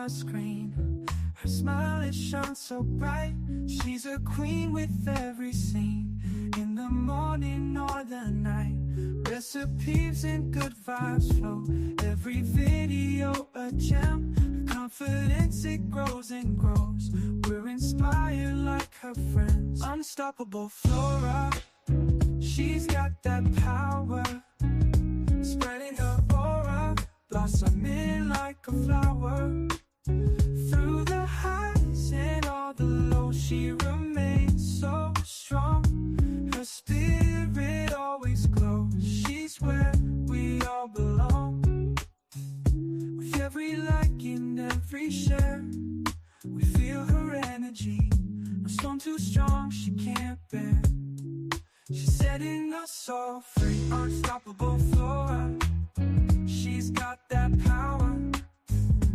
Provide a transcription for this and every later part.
a screen. Her smile, it shines so bright. She's a queen with every scene. In the morning or the night, recipes and good vibes flow. Every video a gem. Her confidence, it grows and grows. We're inspired like her friends. Unstoppable Flora, she's got that power. Spreading her aura, blossoming like a flower. Through the highs and all the lows, she remains so strong. Her spirit always glows. She's where we all belong. With every like and every share, we feel her energy. No storm too strong, she can't bear. She's setting us all free. Unstoppable Flora, she's got that power.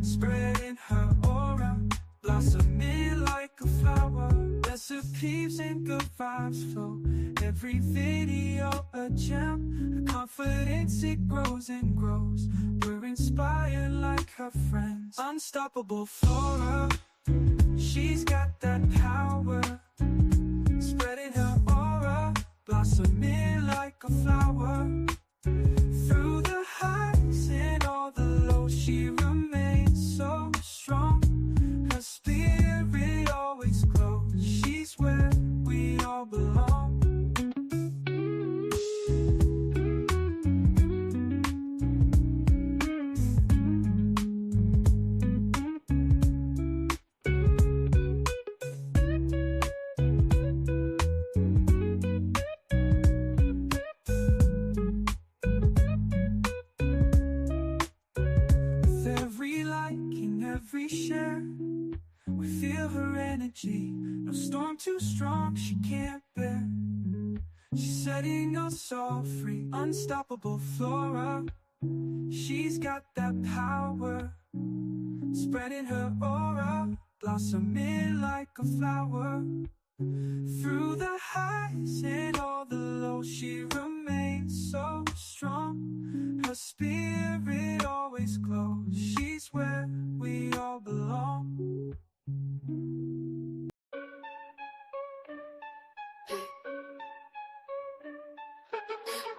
Spreading her aura, blossoming like a flower. Recipes and good vibes flow. Every video a gem. Her confidence, it grows and grows. We're inspired like her friends. Unstoppable Flora, she's got that power. Spreading her aura, blossoming like a flower. Through the highs and all the lows, she remains so strong. Her spirit always glows. She's where we all belong. Every share, we feel her energy. No storm too strong, she can't bear. She's setting us all free. Unstoppable Flora, she's got that power. Spreading her aura, blossoming like a flower. Through the highs and all the lows, she remains so strong. Her spirit always glows. She's where we all belong.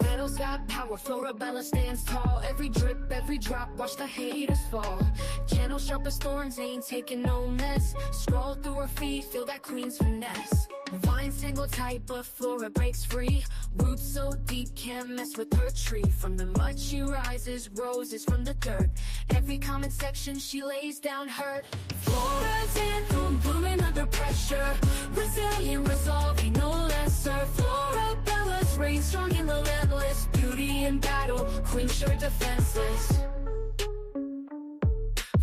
Battle's got power, Florabella stands tall. Every drip, every drop, watch the haters fall. Channel sharp as thorns, ain't taking no mess. Scroll through her feet, feel that queen's finesse. Vines tangle tight, but Flora breaks free. Roots so deep, can't mess with her tree. From the mud she rises, roses from the dirt. Every comment section she lays down hurt. Flora's anthem, blooming under pressure. Resilient, resolving, no lesser. Florabella's reign strong and relentless. Beauty in battle, queen sure defenseless.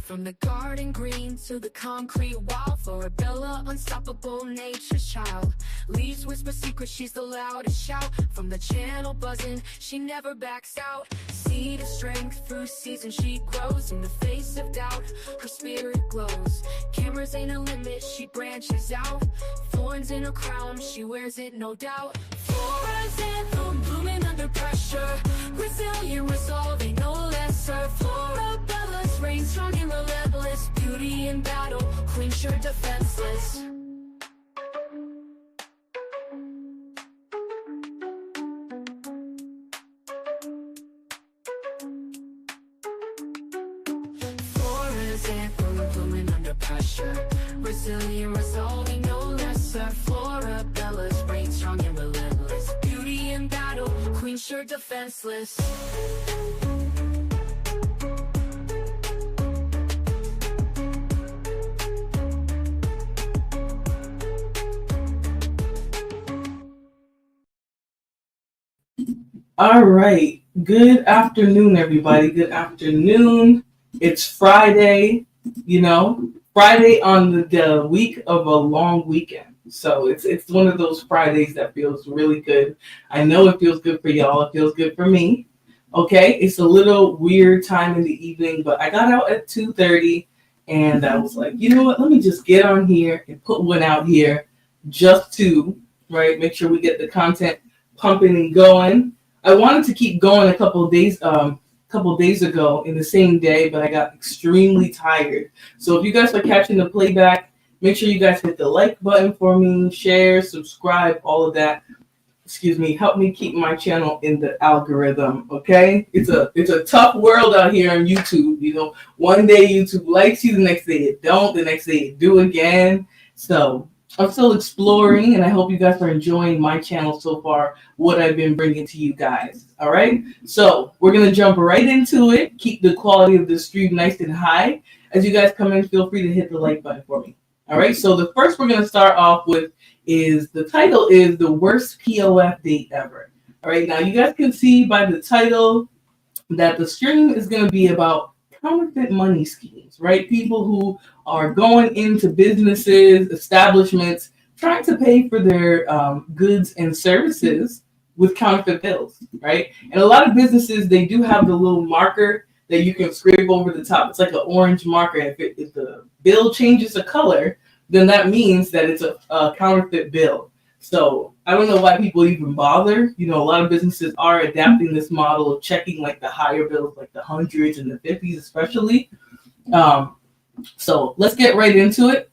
From the garden green to the concrete wall, Florabella, unstoppable nature's child. Leaves whisper secrets, she's the loudest shout. From the channel buzzing, she never backs out. Seed of strength, through seasons she grows. In the face of doubt, her spirit glows. Cameras ain't a limit, she branches out. Thorns in her crown, she wears it no doubt. Flora's anthem, blooming under pressure. Resilient, resolving, no lesser. Florabella's reign strong and relentless. Beauty in battle, queen sure defenseless. Flora's anthem, blooming under pressure. Resilient, resolving, no lesser. Florabella's reign strong and relentless. Beauty in battle, queen sure defenseless. All right. Good afternoon, everybody. Good afternoon. It's Friday, Friday on the week of a long weekend. So it's one of those Fridays that feels really good. I know it feels good for y'all. It feels good for me. Okay. It's a little weird time in the evening, but I got out at 2:30 and I was like, you know what? Let me just get on here and put one out here just to, make sure we get the content pumping and going. I wanted to keep going a couple of days, couple days ago in the same day, but I got extremely tired. So if you guys are catching the playback, make sure you guys hit the like button for me, share, subscribe, all of that. Excuse me, help me keep my channel in the algorithm, okay? It's a tough world out here on YouTube. You know, one day YouTube likes you, the next day it don't, the next day it do again. So I'm still exploring, and I hope you guys are enjoying my channel so far, what I've been bringing to you guys, all right? So we're going to jump right into it. Keep the quality of the stream nice and high. As you guys come in, feel free to hit the like button for me, all right? So the first we're going to start off with is the title is The Worst POF Date Ever. All right, now you guys can see by the title that the stream is going to be about counterfeit money schemes, right? People who are going into businesses, establishments, trying to pay for their goods and services with counterfeit bills, right? And a lot of businesses, they do have the little marker that you can scrape over the top. It's like an orange marker. If the bill changes the color, then that means that it's a counterfeit bill. So I don't know why people even bother. You know, a lot of businesses are adapting this model of checking like the higher bills, like the hundreds and the 50s especially. So let's get right into it.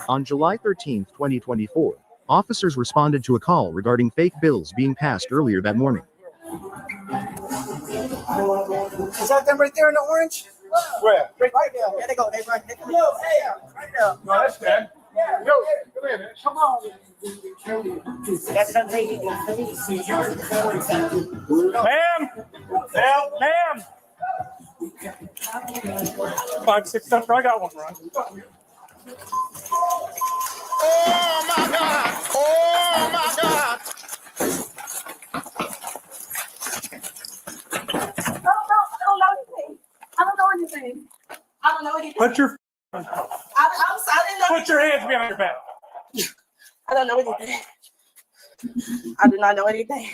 On July 13, 2024, officers responded to a call regarding fake bills being passed earlier that morning. Is that them right there in the orange? Where? Right there. There they go. They right there. Yo, hey, right there. No, that's dead. Yo, come here, man. Come on. That's the lady. Ma'am! Ma'am! 5, 6 steps. I got one, Ron. Oh my God! Oh my God! I don't know anything. I don't know anything. Put your I'm sorry. put your hands behind your back. I don't know anything. I do not know anything.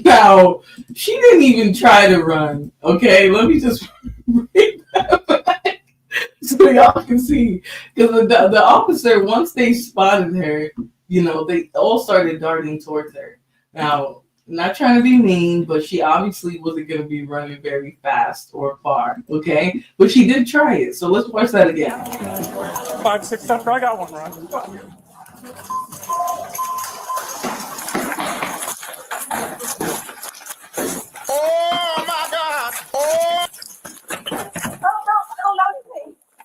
Now, she didn't even try to run, okay? Let me just bring that back so y'all can see. Because the officer, once they spotted her, you know, they all started darting towards her. Now, not trying to be mean, but she obviously wasn't going to be running very fast or far, okay? But she did try it, so let's watch that again. 5, 6 steps. I got one, Ron. Oh my God! Oh!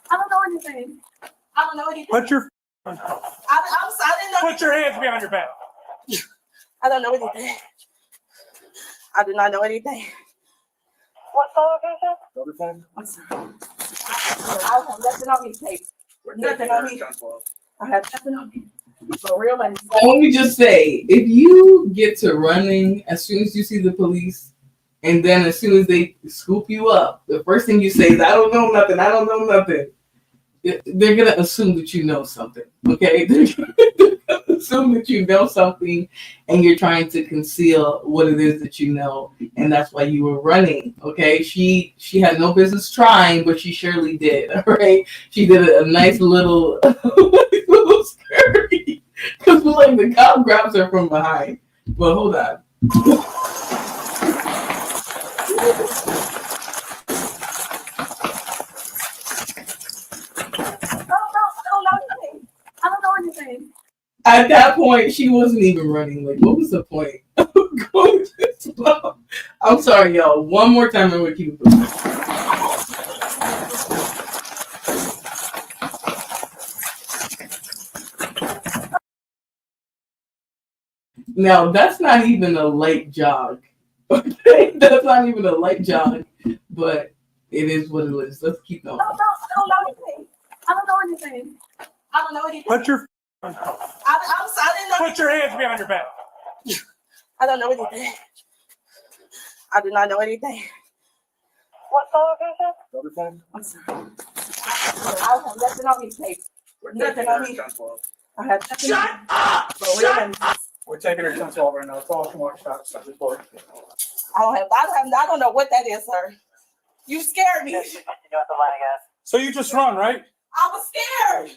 I don't know anything. I don't know anything. Put your I'm sorry. put your hands behind your back. I don't know anything. I do not know anything. What phone? I'm sorry. I have nothing on me, tape. Nothing on me. I have nothing on me. For real, man. Let me just say, if you get to running as soon as you see the police, and then as soon as they scoop you up, the first thing you say is, I don't know nothing, I don't know nothing. They're going to assume that you know something, okay? They're going to assume that you know something, and you're trying to conceal what it is that you know, and that's why you were running, okay? She had no business trying, but she surely did, all right? She did a nice little, little scurry, because like the cop grabs her from behind. But hold on. I don't know anything. At that point, she wasn't even running. Like, what was the point of going this slow? I'm sorry, y'all. One more time, I'm going to keep it moving. Now, that's not even a light jog. Okay? That's not even a light jog, but it is what it is. Let's keep going. I don't know anything. I don't know anything. I don't know anything. Put your I'm sorry. put your hands behind your back. I don't know anything. I do not know anything. What phone? I'm sorry. I have nothing on me, tape. Nothing on me. I have nothing. Shut up! For real, man. We're taking her to over now. It's all more shots. I don't know what that is, sir. You scared me. So you just run, right? I was scared.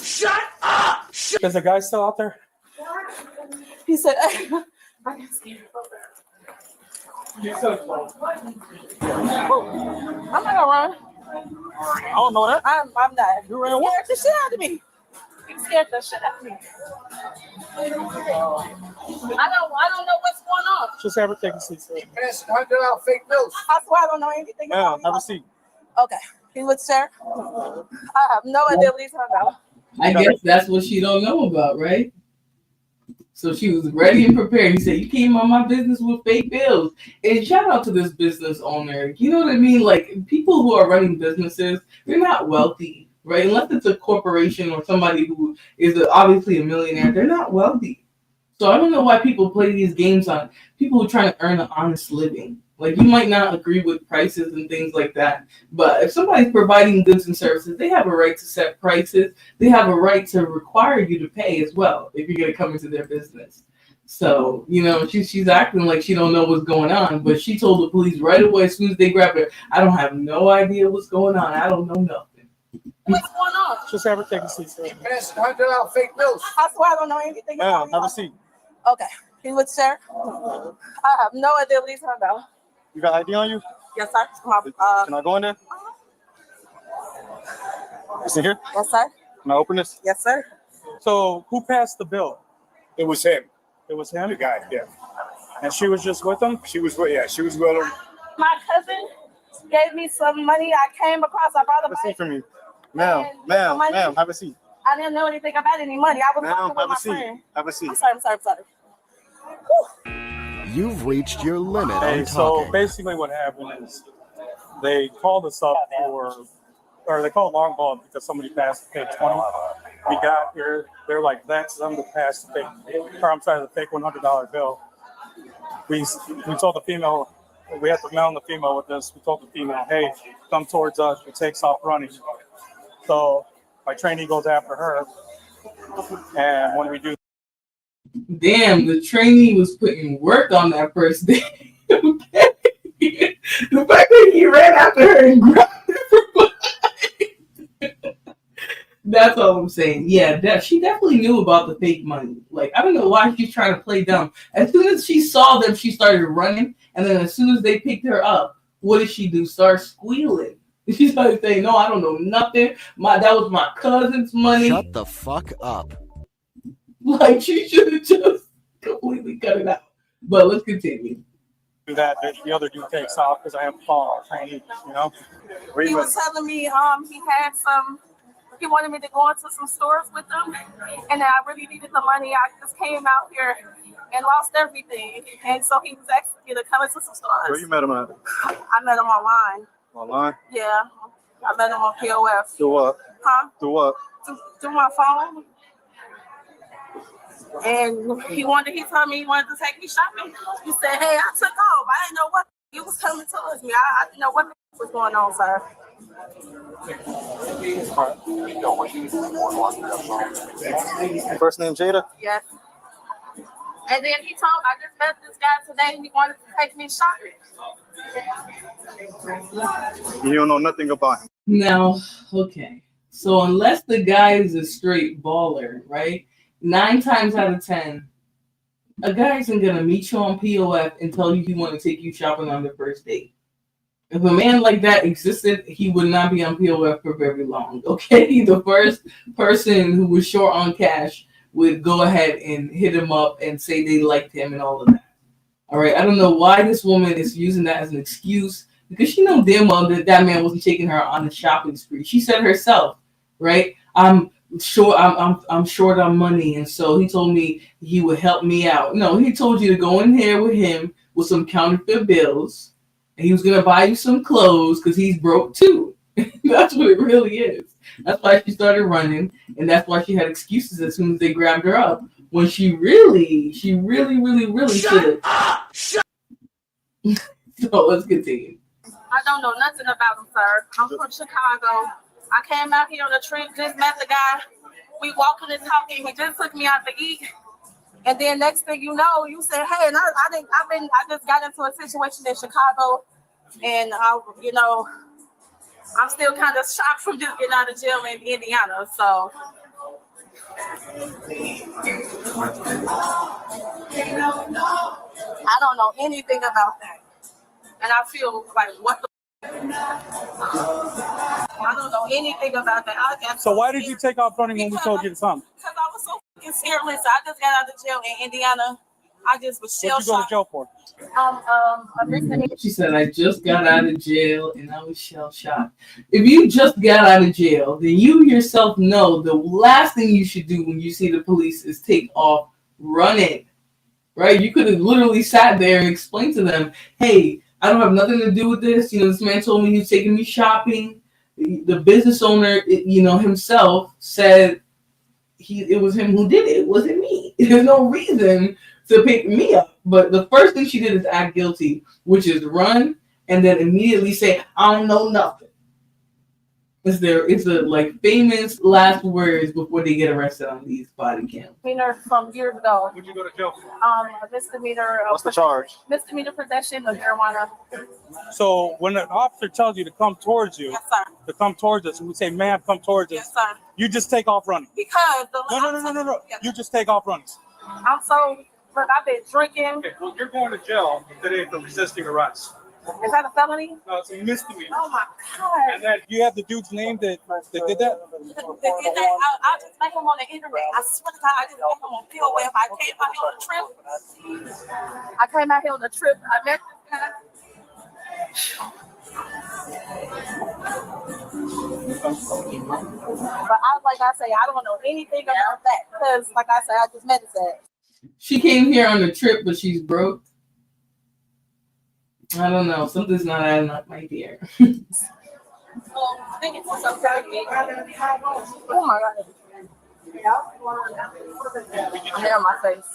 Shut up! Is the guy still out there? He said, I got scared. You said close. I'm not gonna run. I don't know that. I'm not. You ran You what? scared the shit out of me. You scared the shit out of me. I don't know what's going on. Just have her take a seat, sir. That's $100 fake bills. I swear I don't know anything Yeah, about have it. a seat. Okay. He would share. I have no idea what he's talking about. I guess that's what she don't know about, right? So she was ready and prepared. He said, "You came on my business with fake bills." And shout out to this business owner. You know what I mean? Like people who are running businesses, they're not wealthy, right? Unless it's a corporation or somebody who is obviously a millionaire, they're not wealthy. So I don't know why people play these games on people who are trying to earn an honest living. Like you might not agree with prices and things like that, but if somebody's providing goods and services, they have a right to set prices. They have a right to require you to pay as well if you're going to come into their business. So, you know, she's acting like she don't know what's going on, but she told the police right away as soon as they grabbed her, "I don't have no idea what's going on. I don't know nothing." What's going on? Just have her take a seat, sir. That's $100 fake bills. I swear I don't know anything Yeah, about have a it. seat. Okay. He would share. I have no idea what he's talking about. You got ID on you? Yes, sir. Can I go in there? Is it here? Yes, sir. Can I open this? Yes, sir. So who passed the bill? It was him, It was him? the guy. Yeah, And she was just with him? she was with him. My cousin gave me some money. I came across. I bought a Have a seat bike. for me. Ma'am, have a seat. I didn't know anything about any money. I was Ma'am, walking with have my a seat. friend. Have a seat. I'm sorry. Whew. You've reached your limit Hey, on so talking. basically what happened is they called us up they called long ball because somebody passed the fake 20. We got here, they're like, that's them to pass the fake $100 bill. We told the female, we had to mail the female with this. We told the female, "Hey, come towards us." She takes off running. So my trainee goes after her. And when we do, Damn, the trainee was putting work on that first day. Okay? The fact that he ran after her and grabbed her for money. That's all I'm saying. Yeah, she definitely knew about the fake money. Like, I don't know why she's trying to play dumb. As soon as she saw them, she started running. And then as soon as they picked her up, what did she do? Start squealing. She started saying, "No, I don't know nothing. That was my cousin's money." Shut the fuck up. Like, she should have just completely cut it out. But let's continue. that the other dude takes off because I have to follow our trainee, you know? He was telling me he wanted me to go into some stores with him, and I really needed the money. I just came out here and lost everything, and so he was asking me to come into some stores. Where you met him at? I met him online. Online? Yeah, I met him on POF. Through what? Huh? Through what? Through my phone. And he told me he wanted to take me shopping. He said, "Hey, I took off. I didn't know what you was coming towards me. I didn't know what was going on, sir." First name Jada? Yes. And then he told me, I just met this guy today and he wanted to take me shopping. You don't know nothing about him. Now, okay. So unless the guy is a straight baller, right? 9 times out of 10, a guy isn't gonna meet you on POF and tell you he want to take you shopping on the first date. If a man like that existed, he would not be on POF for very long. Okay, the first person who was short on cash would go ahead and hit him up and say they liked him and all of that. All right, I don't know why this woman is using that as an excuse, because she knows damn well that that man wasn't taking her on a shopping spree. She said herself, right? I'm short on money, and so he told me he would help me out. No, he told you to go in here with him with some counterfeit bills, and he was gonna buy you some clothes because he's broke too. That's what it really is. That's why she started running, and that's why she had excuses as soon as they grabbed her up. When she really should have. So let's continue. I don't know nothing about him, sir. I'm from Chicago. I came out here on a trip, just met the guy. We walking and talking. He just took me out to eat. And then next thing you know, you said, "Hey," and I just got into a situation in Chicago, and I'm still kind of shocked from just getting out of jail in Indiana. So I don't know anything about that. And I feel like, what the I don't know anything about that. So why did you take off running when we told you to come? Because I was so fucking scared. Listen, I just got out of jail in Indiana. I just was shell What'd you go to jail for? A misdemeanor. She said, I just got out of jail and I was shell shocked. If you just got out of jail, then you yourself know the last thing you should do when you see the police is take off running. Right? You could have literally sat there and explained to them, hey, I don't have nothing to do with this. You know, this man told me he was taking me shopping. The business owner, you know, himself said it was him who did it. It wasn't me. There's no reason to pick me up. But the first thing she did is act guilty, which is run and then immediately say, I don't know nothing. It's the like famous last words before they get arrested on these body cams. Misdemeanor from years ago. What'd you go to jail for? A misdemeanor. What's the charge? Misdemeanor possession of marijuana. So when an officer tells you to come towards you, Yes, sir. to come towards us, and we say, ma'am, come towards us, Yes, sir. you just take off running. Because the No. Yes. You just take off running. I'm so look. I've been drinking. Okay, well, you're going to jail today for resisting arrest. Is that a felony? No, it's a misdemeanor. Oh my God. And then you have the dude's name that did that? I just met him on the internet. I swear to God, I just met him on Field Web. I came out here on a trip. I met this guy. But like I say, I don't know anything about that because, like I say, I just met his ass. She came here on a trip, but she's broke. I don't know. Something's not adding up, my dear. I think it's something. Oh my God. I'm there on my face.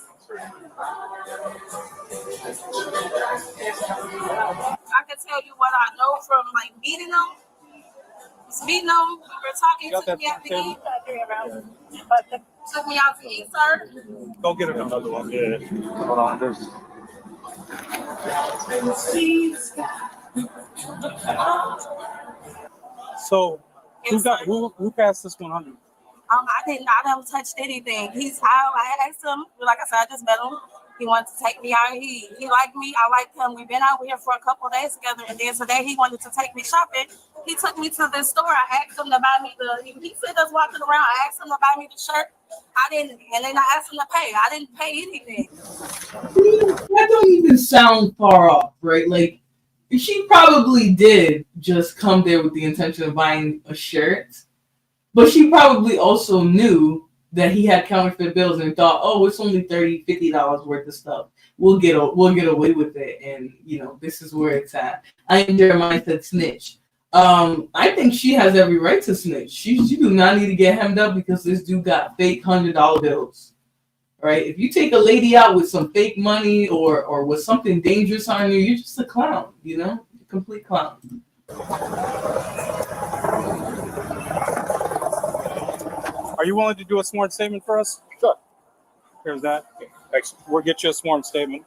I can tell you what I know from like meeting them. We were talking to me at the game. Took me out to eat, sir. Go get another one. Yeah. Hold on, there's. So who passed this 100? I never touched anything. I asked him, like I said, I just met him. He wanted to take me out. He liked me. I liked him. We've been out here for a couple of days together. And then today he wanted to take me shopping. He took me to this store. I asked him to buy me he said us walking around. I asked him to buy me the shirt. I didn't, and then I asked him to pay. I didn't pay anything. That don't even sound far off, right? Like, she probably did just come there with the intention of buying a shirt. But she probably also knew that he had counterfeit bills and thought, oh, it's only $30, $50 worth of stuff. We'll get away with it. And, you know, this is where it's at. I am Jeremiah said snitch. I think she has every right to snitch. She do not need to get hemmed up because this dude got fake $100 bills. Right? If you take a lady out with some fake money or with something dangerous on you, you're just a clown, you know? A complete clown. Are you willing to do a sworn statement for us? Sure. Here's that. Excellent. We'll get you a sworn statement.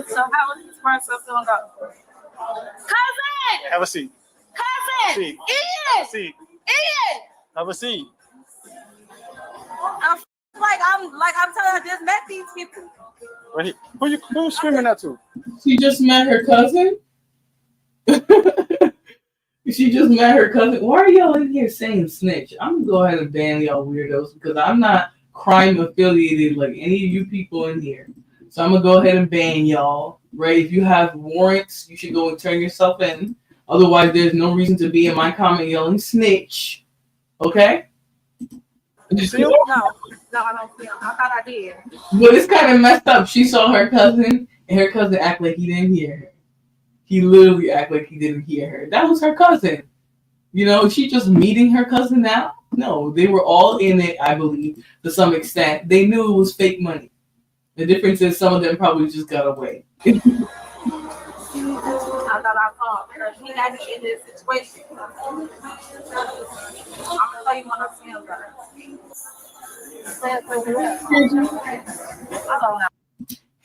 So how is this process going to go? Cousin! Have a seat. Cousin! Seat. Ian! Seat. Ian! Have a seat. I'm telling you, I just met these people. Right here. Who's screaming at to? She just met her cousin? She just met her cousin. Why are y'all in here saying snitch? I'm going to go ahead and ban y'all weirdos because I'm not crime affiliated like any of you people in here. So I'm going to go ahead and ban y'all, right? If you have warrants, you should go and turn yourself in. Otherwise, there's no reason to be in my comment yelling snitch. Okay? No, I don't feel. I thought I did. But it's kind of messed up. She saw her cousin, and her cousin act like he didn't hear her. He literally act like he didn't hear her. That was her cousin. You know, is she just meeting her cousin now? No, they were all in it, I believe, to some extent. They knew it was fake money. The difference is some of them probably just got away. I thought I called because he had me in this situation. I'm going to tell you what I'm saying, brother. I don't know.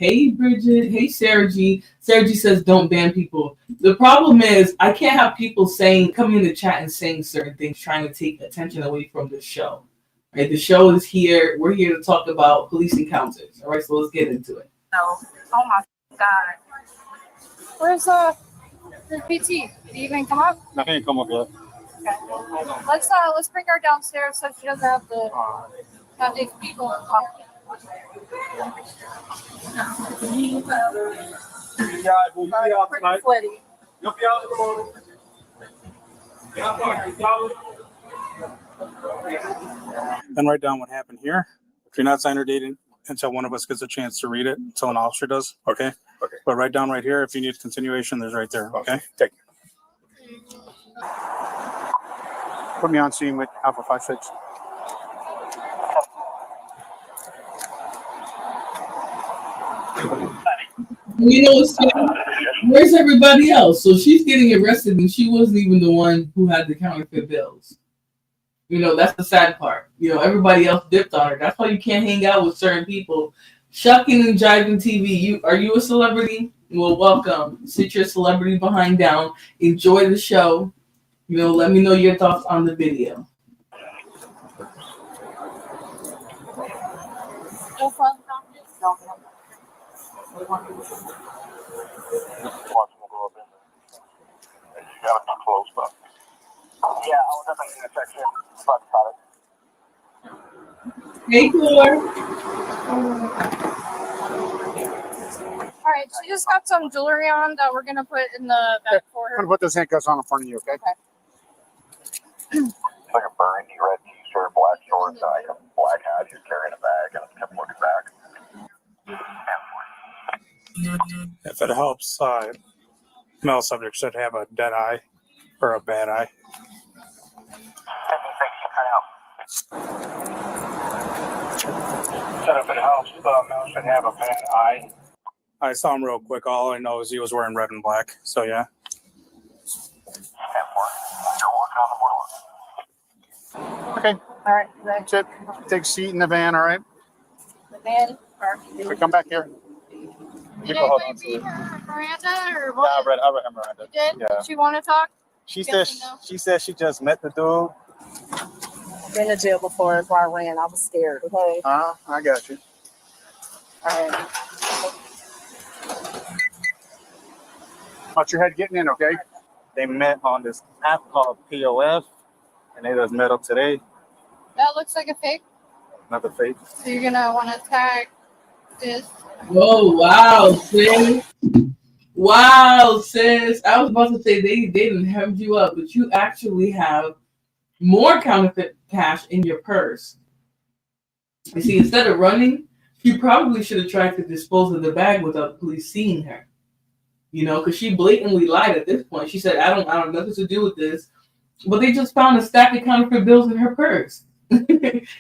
Hey, Bridget. Hey, Sarah G. Sarah G says, don't ban people. The problem is, I can't have people coming in the chat and saying certain things, trying to take attention away from the show. Right? The show is here. We're here to talk about police encounters. All right, so let's get into it. No. Oh my God. Where's the PT? Did he even come up? I can't come up yet. Okay. Let's bring her downstairs so she doesn't have to have these people. Yeah, we'll be out Pretty tonight. sweaty. You'll be out tomorrow. And write down what happened here. If you're not signing or dating until one of us gets a chance to read it, until an officer does, okay? Okay. But write down right here. If you need continuation, there's right there, okay? Thank you. Put me on scene with Alpha 56. You know, where's everybody else? So she's getting arrested and she wasn't even the one who had the counterfeit bills. You know, that's the sad part. You know, everybody else dipped on her. That's why you can't hang out with certain people. Shucking and jiving TV. Are you a celebrity? Well, welcome. Sit your celebrity behind down. Enjoy the show. You know, let me know your thoughts on the video. No fun. No. Watch them go up in there. And you gotta be close, but. Yeah, I was definitely in the section. Hey, Cooler. All right, she just got some jewelry on that we're gonna put in the bag for I'm her. gonna put those handcuffs on in front of you, okay? Like a burgundy red t-shirt, black shorts, and like a black hat. He's carrying a bag and kept looking back. If it helps, male subject should have a dead eye or a bad eye. Said if it helps, male should have a bad eye. I saw him real quick. All I know is he was wearing red and black. So, yeah. Okay, All right, that's it. Take a seat in the van, all right? the van. So come back here. Did anybody beat her, Miranda, or Yeah, what? I read Miranda. You did? Yeah. She want to talk? She Guess said we know. she said she just met the dude. Been to jail before, that's why I ran. I was scared. Okay. I got you. All right. Watch your head getting in, okay? They met on this app called POF, and they just met up today. That looks like a fake. Another fake. So you're gonna want to tag this. Oh, wow, sis. Wow, sis. I was about to say they didn't hem you up, but you actually have more counterfeit cash in your purse. You see, instead of running, she probably should have tried to dispose of the bag without the police seeing her. You know, because she blatantly lied at this point. She said, I don't have nothing to do with this. But they just found a stack of counterfeit bills in her purse.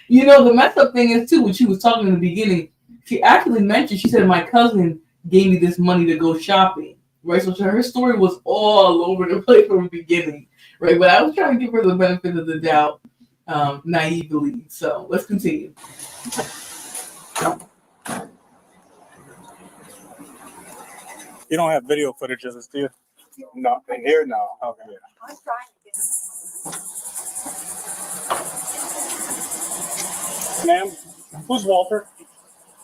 You know, the messed up thing is, too, when she was talking in the beginning, she actually mentioned, she said, my cousin gave me this money to go shopping. Right? So her story was all over the place from the beginning. Right? But I was trying to give her the benefit of the doubt naively. So let's continue. You don't have video footage of this, do you? No, in here, no. Okay. I'm trying to get Ma'am, who's Walter?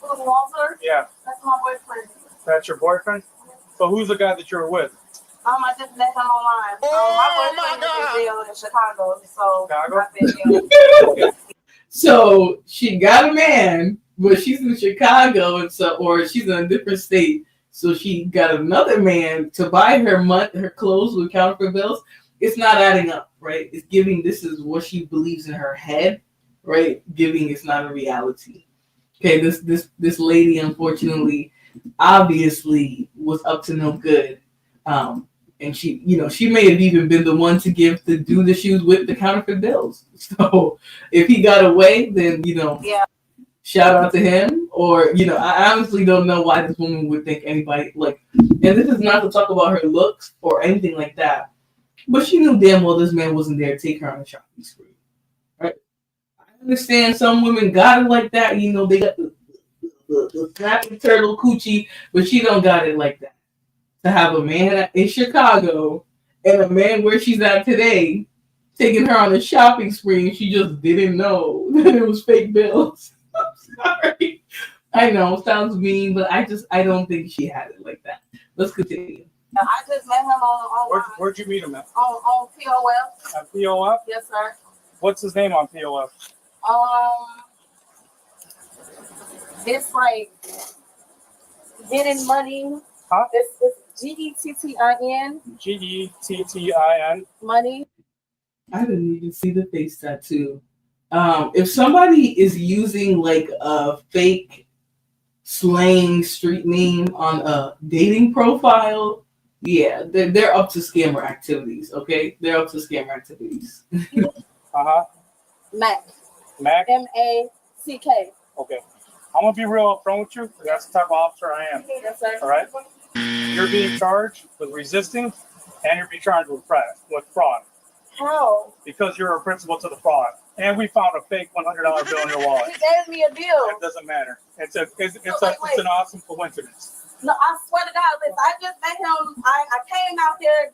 Walter. Yeah, That's my boyfriend. that's your boyfriend? So who's the guy that you're with? I just met him online. My boyfriend is in jail in Chicago, so Chicago? I've been here. So she got a man, but she's in Chicago, and or she's in a different state. So she got another man to buy her clothes with counterfeit bills. It's not adding up, right? It's giving, this is what she believes in her head, right? Giving it's not a reality. Okay, this lady, unfortunately, obviously was up to no good. And she, you know, she may have even been the one to give the dude that she was with the counterfeit bills. So if he got away, then, you know, Yeah. shout out to him. Or, you know, I honestly don't know why this woman would think anybody, like, and this is not to talk about her looks or anything like that, but she knew damn well this man wasn't there to take her on a shopping spree, right? I understand some women got it like that, you know, they got the the snapping turtle coochie, but she don't got it like that. To have a man in Chicago and a man where she's at today taking her on a shopping spree and she just didn't know that it was fake bills. I'm sorry. I know, sounds mean, but I don't think she had it like that. Let's continue. I just met him on Where'd you meet him at? on POF. At POF? Yes, sir. What's his name on POF? It's like getting money. Huh? It's GETTIN. GETTIN. Money. I didn't even see the face tattoo. If somebody is using like a fake slang street name on a dating profile, yeah, they're up to scammer activities. Okay, they're up to scammer activities. Mac. Mac. MACK. Okay. I'm gonna be real upfront with you. That's the type of officer I am. Yes, sir. All right. You're being charged with resisting, and you're being charged with fraud. How? Because you're a principal to the fraud, and we found a fake $100 bill in your wallet. He gave me a deal. It doesn't matter. It's an awesome coincidence. No, I swear to God, listen, I just met him. I came out here.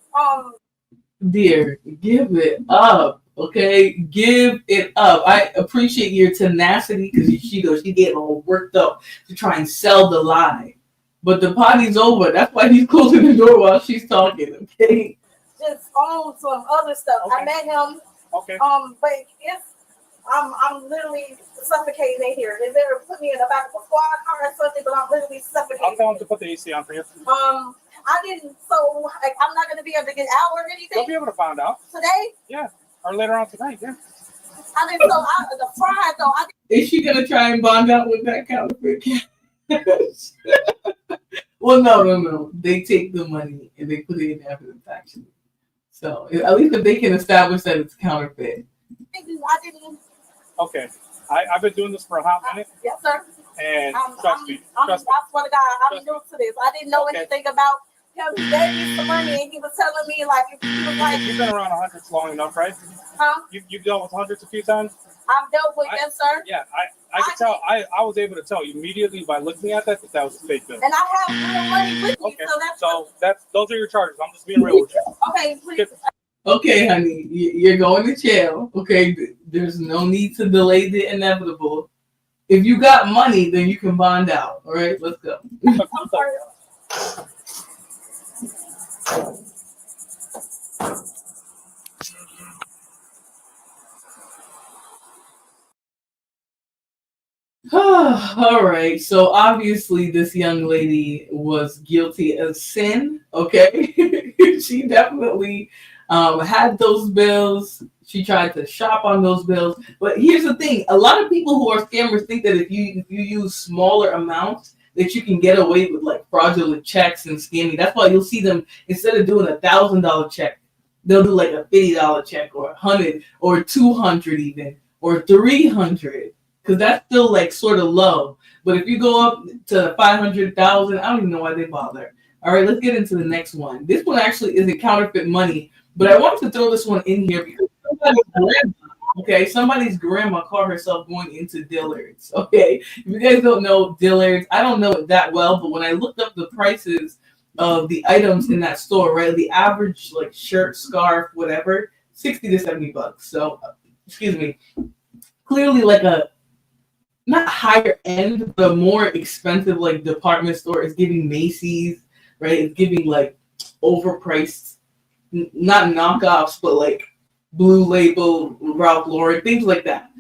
Dear, give it up, okay? Give it up. I appreciate your tenacity because she getting all worked up to try and sell the lie. But the party's over. That's why he's closing the door while she's talking, okay? Just on some other stuff. Okay. I met him. Okay. But I'm literally suffocating in here. They better put me in the back of a squad car or something, but I'm literally suffocating. I'll tell him to put the AC on for you. I didn't, so like, I'm not gonna be able to get out or anything. You'll be able to find out Today? Yeah, or later on tonight. Yeah. I didn't. So the fraud though. Is she gonna try and bond out with that counterfeit cash? Well, no. They take the money and they put it in evidence actually. So at least if they can establish that it's counterfeit. I didn't. Okay. I've been doing this for a hot minute. Yes, sir. And trust me. I swear to God, I'm new to this. I didn't know anything about him. He gave me some money and he was telling me like, he was like, you've been around hundreds long enough, right? Huh? You've dealt with hundreds a few times. I've dealt with, yes, sir. Yeah, I could tell. I was able to tell immediately by looking at that was a fake bill. And I have real money with me, so those are your charges. I'm just being real with you. Okay, please. Okay, honey, you're going to jail. Okay, there's no need to delay the inevitable. If you got money, then you can bond out. All right, let's go. I'm sorry. All right, so obviously this young lady was guilty of sin. Okay, she definitely had those bills. She tried to shop on those bills. But here's the thing. A lot of people who are scammers think that if you use smaller amounts, that you can get away with like fraudulent checks and scamming. That's why you'll see them, instead of doing $1,000 check, they'll do like a $50 check or $100 or $200 even or $300. Because that's still like sort of low. But if you go up to 500,000, I don't even know why they bother. All right, let's get into the next one. This one actually isn't counterfeit money, but I wanted to throw this one in here because somebody's grandma caught herself going into Dillard's. Okay, if you guys don't know Dillard's, I don't know it that well, but when I looked up the prices of the items in that store, right, the average like shirt, scarf, whatever, $60 to $70. So, excuse me, clearly like a not higher end, but a more expensive like department store is giving Macy's, right? It's giving like overpriced, not knockoffs, but like Blue Label, Ralph Lauren, things like that.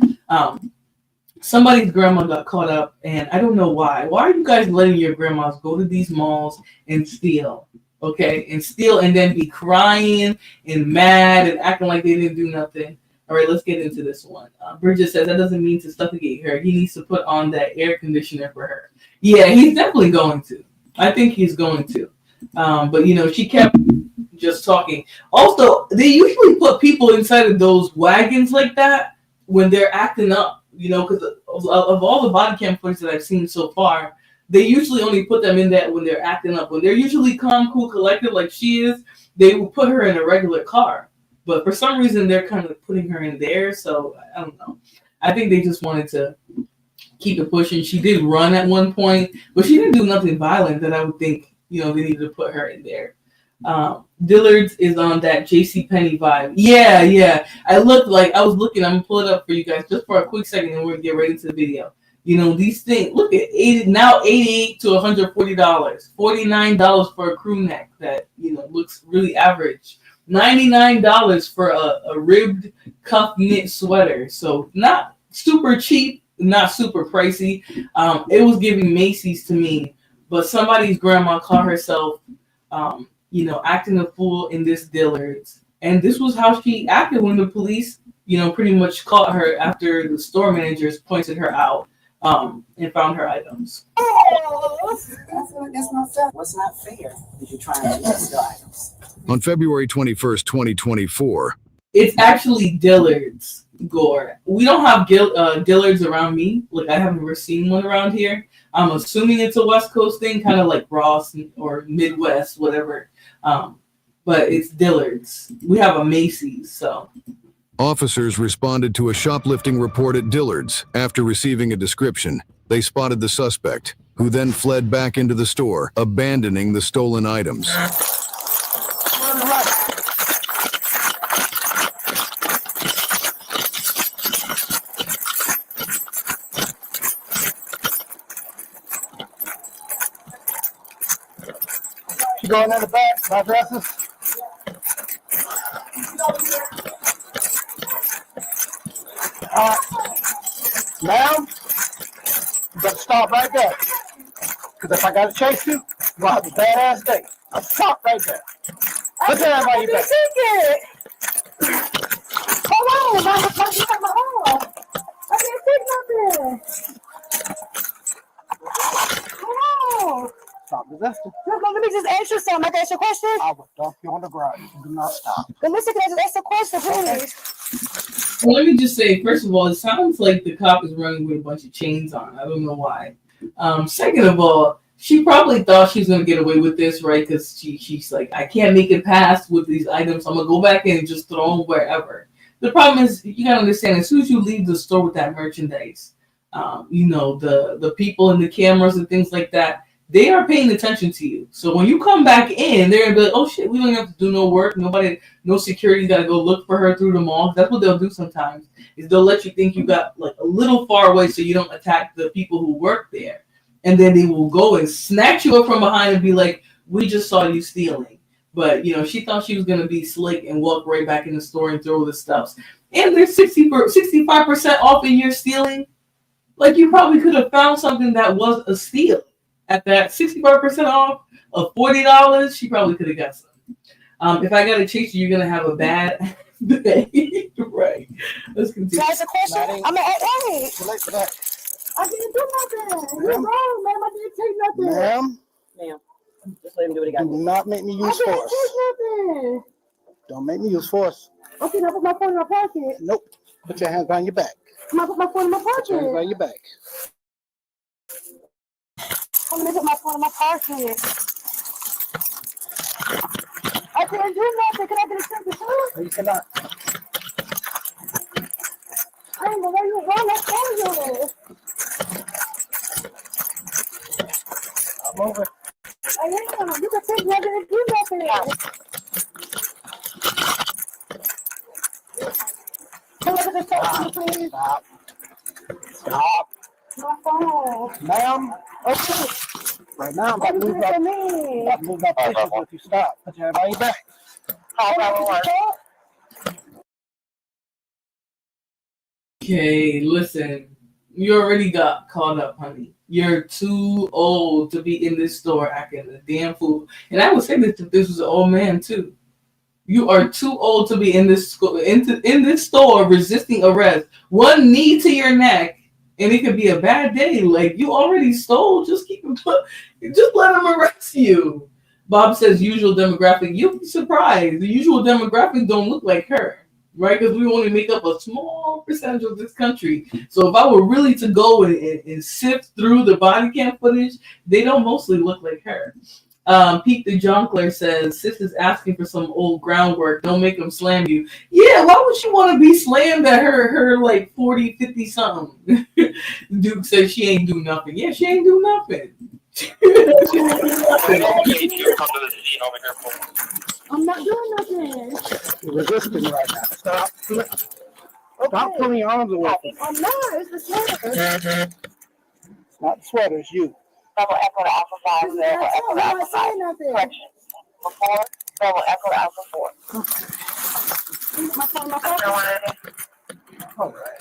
Somebody's grandma got caught up, and I don't know why. Why are you guys letting your grandmas go to these malls and steal? Okay, and steal and then be crying and mad and acting like they didn't do nothing. All right, let's get into this one. Bridget says that doesn't mean to suffocate her. He needs to put on that air conditioner for her. Yeah, he's definitely going to. I think he's going to. But, you know, she kept just talking. Also, they usually put people inside of those wagons like that when they're acting up, you know, because of all the body cam footage that I've seen so far, they usually only put them in that when they're acting up. When they're usually calm, cool, collected like she is, they will put her in a regular car. But for some reason, they're kind of putting her in there. So I don't know. I think they just wanted to keep it pushing. She did run at one point, but she didn't do nothing violent that I would think, they needed to put her in there. Dillard's is on that JCPenney vibe. Yeah. I was looking, I'm gonna pull it up for you guys just for a quick second and we're gonna get right into the video. These things, look at $88 to $140, $49 for a crew neck that, looks really average. $99 for a ribbed cuff knit sweater. So not super cheap, not super pricey. It was giving Macy's to me, but somebody's grandma caught herself, acting a fool in this Dillard's. And this was how she acted when the police, pretty much caught her after the store managers pointed her out. And found her items. That's not fair. What's not fair is you trying to use your items. On February 21st, 2024. It's actually Dillard's, Gore. We don't have Dillard's around me. Like, I haven't ever seen one around here. I'm assuming it's a West Coast thing, kind of like Ross or Midwest, whatever. But it's Dillard's. We have a Macy's, so... Officers responded to a shoplifting report at Dillard's. After receiving a description, they spotted the suspect, who then fled back into the store, abandoning the stolen items. She going in the back, my dresses. Ma'am, you better stop right there. Because if I got to chase you, you'll have a badass day. I'll stop right there. Put your hand on your back. Hold on, I'm talking about my arm. I can't take nothing. Hold on. Stop resisting. Look, let me just ask you something. I can ask you a question? I will dump you on the ground. Do not stop. Then listen, can I just ask a question, please? Well, let me just say, first of all, it sounds like the cop is running with a bunch of chains on. I don't know why. Second of all, she probably thought she was going to get away with this, right? Because she's like, I can't make it past with these items. I'm going to go back in and just throw them wherever. The problem is, you got to understand, as soon as you leave the store with that merchandise, the people and the cameras and things like that, they are paying attention to you. So when you come back in, they're going to be like, oh shit, we don't have to do no work. No security got to go look for her through the mall. That's what they'll do sometimes, is they'll let you think you got like a little far away so you don't attack the people who work there. And then they will go and snatch you up from behind and be like, we just saw you stealing. But, she thought she was going to be slick and walk right back in the store and throw the stuffs. And they're 65% off and you're stealing. Like, you probably could have found something that was a steal. At that 65% off of $40, she probably could have got some. If I got to chase you, you're going to have a bad day. Right. Let's continue. Can I ask a question? I'm hey. I didn't do nothing. You're wrong, ma'am. I didn't take nothing. Ma'am, just let him do what he got to do. Do not make me use force. I didn't take nothing. Don't make me use force. Okay, now put my phone in my pocket. Nope. Put your hands behind your back. I'm going to put my phone in my pocket. Put your hands behind your back. I'm going to put my phone in my pocket. I can't do nothing. Can I get a second too? No, you cannot. I don't know where you going. Let's go you. I'm over. I am. You can take me. I didn't do nothing. Can I get a second, please? Stop. Stop. My phone. Ma'am. Okay. Right now, I'm about to move up. Move up pictures if you stop. Put your hand behind your back. Okay, listen. You already got caught up, honey. You're too old to be in this store acting a damn fool. And I would say this if this was an old man too. You are too old to be in this store resisting arrest. One knee to your neck, and it could be a bad day. Like, you already stole. Just let them arrest you. Bob says usual demographic. You'll be surprised. The usual demographic don't look like her. Right, because we only make up a small percentage of this country. So if I were really to go and sift through the body cam footage, they don't mostly look like her. Pete the Jonkler says, Sis is asking for some old groundwork. Don't make him slam you. Yeah, why would she want to be slammed at her like 40, 50 something? Duke says she ain't do nothing. Yeah, she ain't do nothing. I'm not doing nothing. You're resisting right now. Stop. Stop pulling your arms away. I'm not. It's the sweater. It's not the sweater. It's you. Double echo to Alpha 5. I'm not saying nothing. Correction. Before, double echo to Alpha 4. My phone, my phone. All right.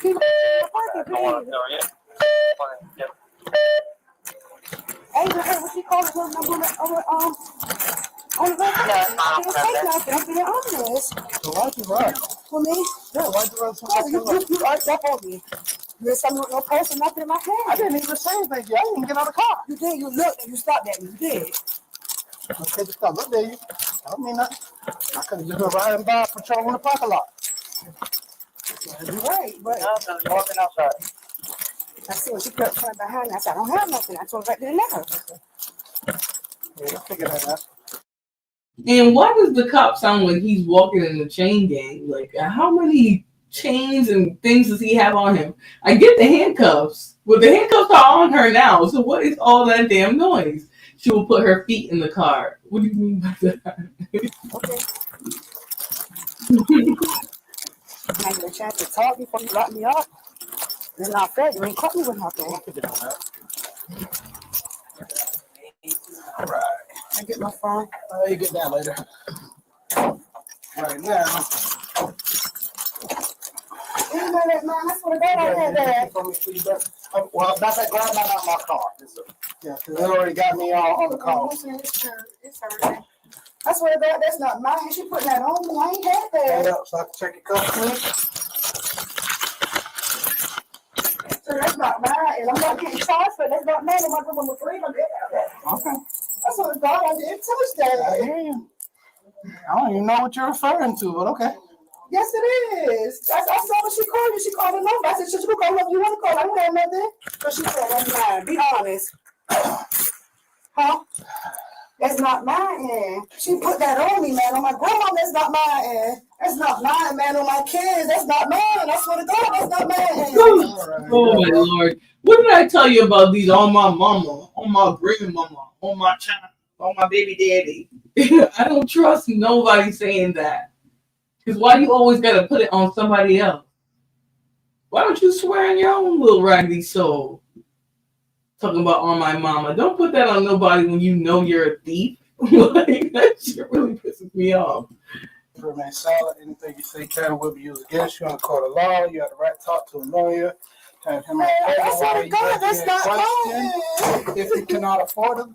Keep my pocket, please. Hey, what she called it? On the record? I didn't say nothing. I'm being honest. So why'd you run? For me? Yeah, why'd you run so much? You arched up on me. There's some no person nothing in my hand. I didn't even say anything. I didn't even get out of the car. You did. You looked and you stopped at me. You did. Okay, just stop. Look there, you. I don't mean nothing. I could have just been riding by patrolling the parking lot. You're right, but Walking outside. I see when she kept coming behind me. I said, I don't have nothing. I told her right there and there. Yeah, let's figure that out. And why does the cop sound like he's walking in the chain gang? Like, how many chains and things does he have on him? I get the handcuffs, but the handcuffs are on her now. So what is all that damn noise? She will put her feet in the car. What do you mean by that? Okay. I get a chance to talk before you lock me up. Then I fed you ain't caught me with nothing. All right. I get my phone. You get that later. Right now. You know that, man. That's what I had that. Well, that's that grab out of my car. Yeah, because it already got me on the call. It's hurt. I swear to God, that's not mine. She putting that on me. I ain't had that. Stand up so I can check your cuff, please. So that's not mine. And I'm not getting charged for it. That's not mine. I'm not going to free. Okay. I swear to God, I didn't touch that. I hear you. I don't even know what you're referring to, but okay. Yes, it is. I saw what she called you. She called a number. I said, should you call whoever you want to call? I don't have nothing. So she said, that's mine. Be honest. Huh? That's not mine. She put that on me, man. On my grandma, that's not mine. That's not mine, man. On my kids, that's not mine. I swear to God, that's not mine. Oh my Lord. What did I tell you about these on my mama, on my grandmama, on my child, on my baby daddy? I don't trust nobody saying that. Because why do you always got to put it on somebody else? Why don't you swear on your own little raggedy soul? Talking about on my mama. Don't put that on nobody when you know you're a thief. Like, that shit really pisses me off. Remain silent. Anything you say will be used against you on the court of law. You have the right to talk to a lawyer. I swear to God, that's not mine. If you cannot afford them,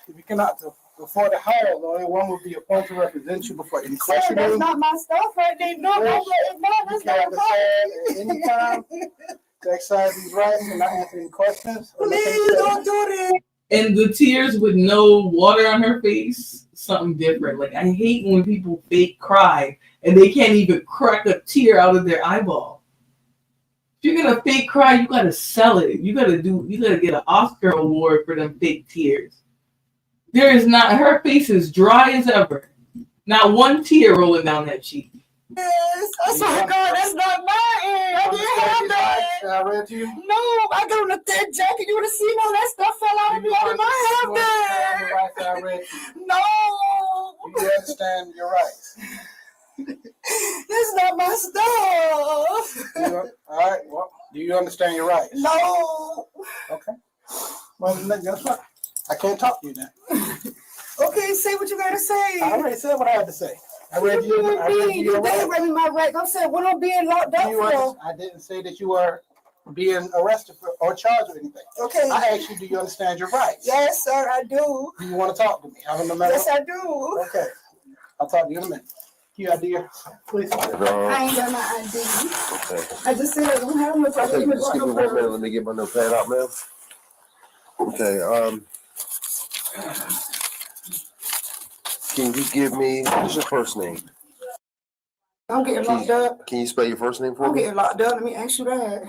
if you cannot afford to hire a lawyer, one will be appointed to represent you before any questioning. That's not my stuff right there. No, it's not. That's not mine. Anytime to exercise these rights and not answer any questions. Please don't do this. And the tears with no water on her face, something different. Like, I hate when people fake cry and they can't even crack a tear out of their eyeball. If you're gonna fake cry, you gotta sell it. You gotta get an Oscar award for them fake tears. There is not, her face is dry as ever. Not one tear rolling down that cheek. Yes, I swear to God, that's not mine. I didn't have that. I read to you? No, I got on a thin jacket. You would have seen all that stuff fell out of me. I did not have that. I read to you. No. You understand your rights. That's not my stuff. All right, well, do you understand your rights? No. Okay. Well, then guess what? I can't talk to you now. Okay, say what you gotta say. I already said what I had to say. I read you. You did read me my rights. I'm saying what I'm being locked up for. I didn't say that you were being arrested for or charged with anything. Okay. I asked you, do you understand your rights? Yes, sir, I do. Do you want to talk to me? Have a minute? Yes, I do. Okay. I'll talk to you in a minute. You ID, please. I ain't got my ID. Okay. I just said I don't have no problem. Just give me 1 minute. Let me get my notepad out, man. Okay. Can you give me what's your first name? I'm getting locked up. Can you spell your first name for I'm me? getting locked up. Let me ask you that.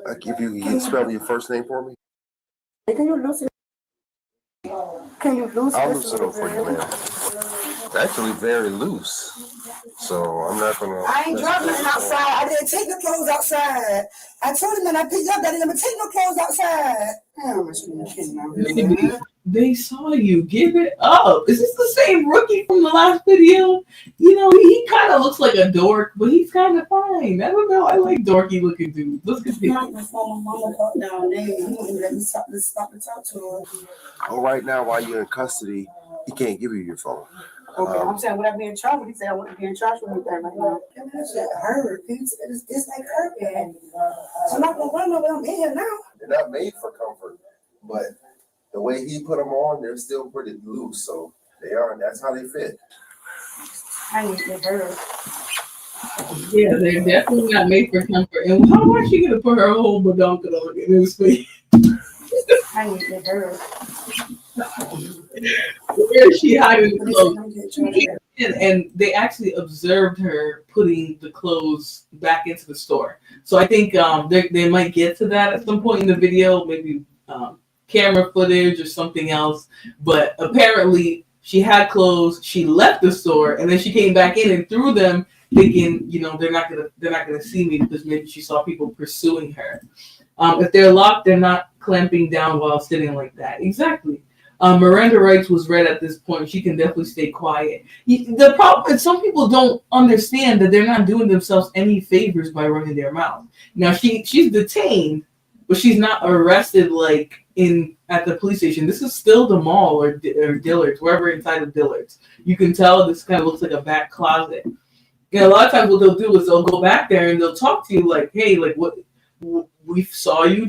If you can spell your first name for me. Can you listen? Can you loosen I'll this a loosen little it for bit? you, man. It's actually very loose. So I'm not gonna. I ain't dropping nothing outside. I didn't take the clothes outside. I told him when I picked up that I didn't take no clothes outside. Baby, they saw you. Give it up. Is this the same rookie from the last video? You know, he kind of looks like a dork, but he's kind of fine. I don't know. I like dorky looking dudes. Let's continue. Not before my mama got down there. He wouldn't let me stop to talk to her. Oh, right now while you're in custody, he can't give you your phone. Okay, I'm saying, would I be in charge? He said I wouldn't be in charge with anything right now. That shit hurt. It's like hurting. So I'm not gonna run over. I'm in here now. They're not made for comfort, but the way he put them on, they're still pretty loose. So they are. That's how they fit. I need to hurt. Yeah, they're definitely not made for comfort. And how is she gonna put her whole badonkadonk in his face? I need to hurt. Where is she hiding the clothes? And they actually observed her putting the clothes back into the store. So I think they might get to that at some point in the video, maybe camera footage or something else. But apparently she had clothes, she left the store, and then she came back in and threw them, thinking, you know, they're not gonna see me because maybe she saw people pursuing her. If they're locked, they're not clamping down while sitting like that. Exactly. Miranda rights was read at this point. She can definitely stay quiet. The problem is some people don't understand that they're not doing themselves any favors by running their mouth. Now she's detained, but she's not arrested like at the police station. This is still the mall or Dillard's, wherever inside of Dillard's. You can tell this kind of looks like a back closet. You know, a lot of times what they'll do is they'll go back there and they'll talk to you like, hey, like what. We saw you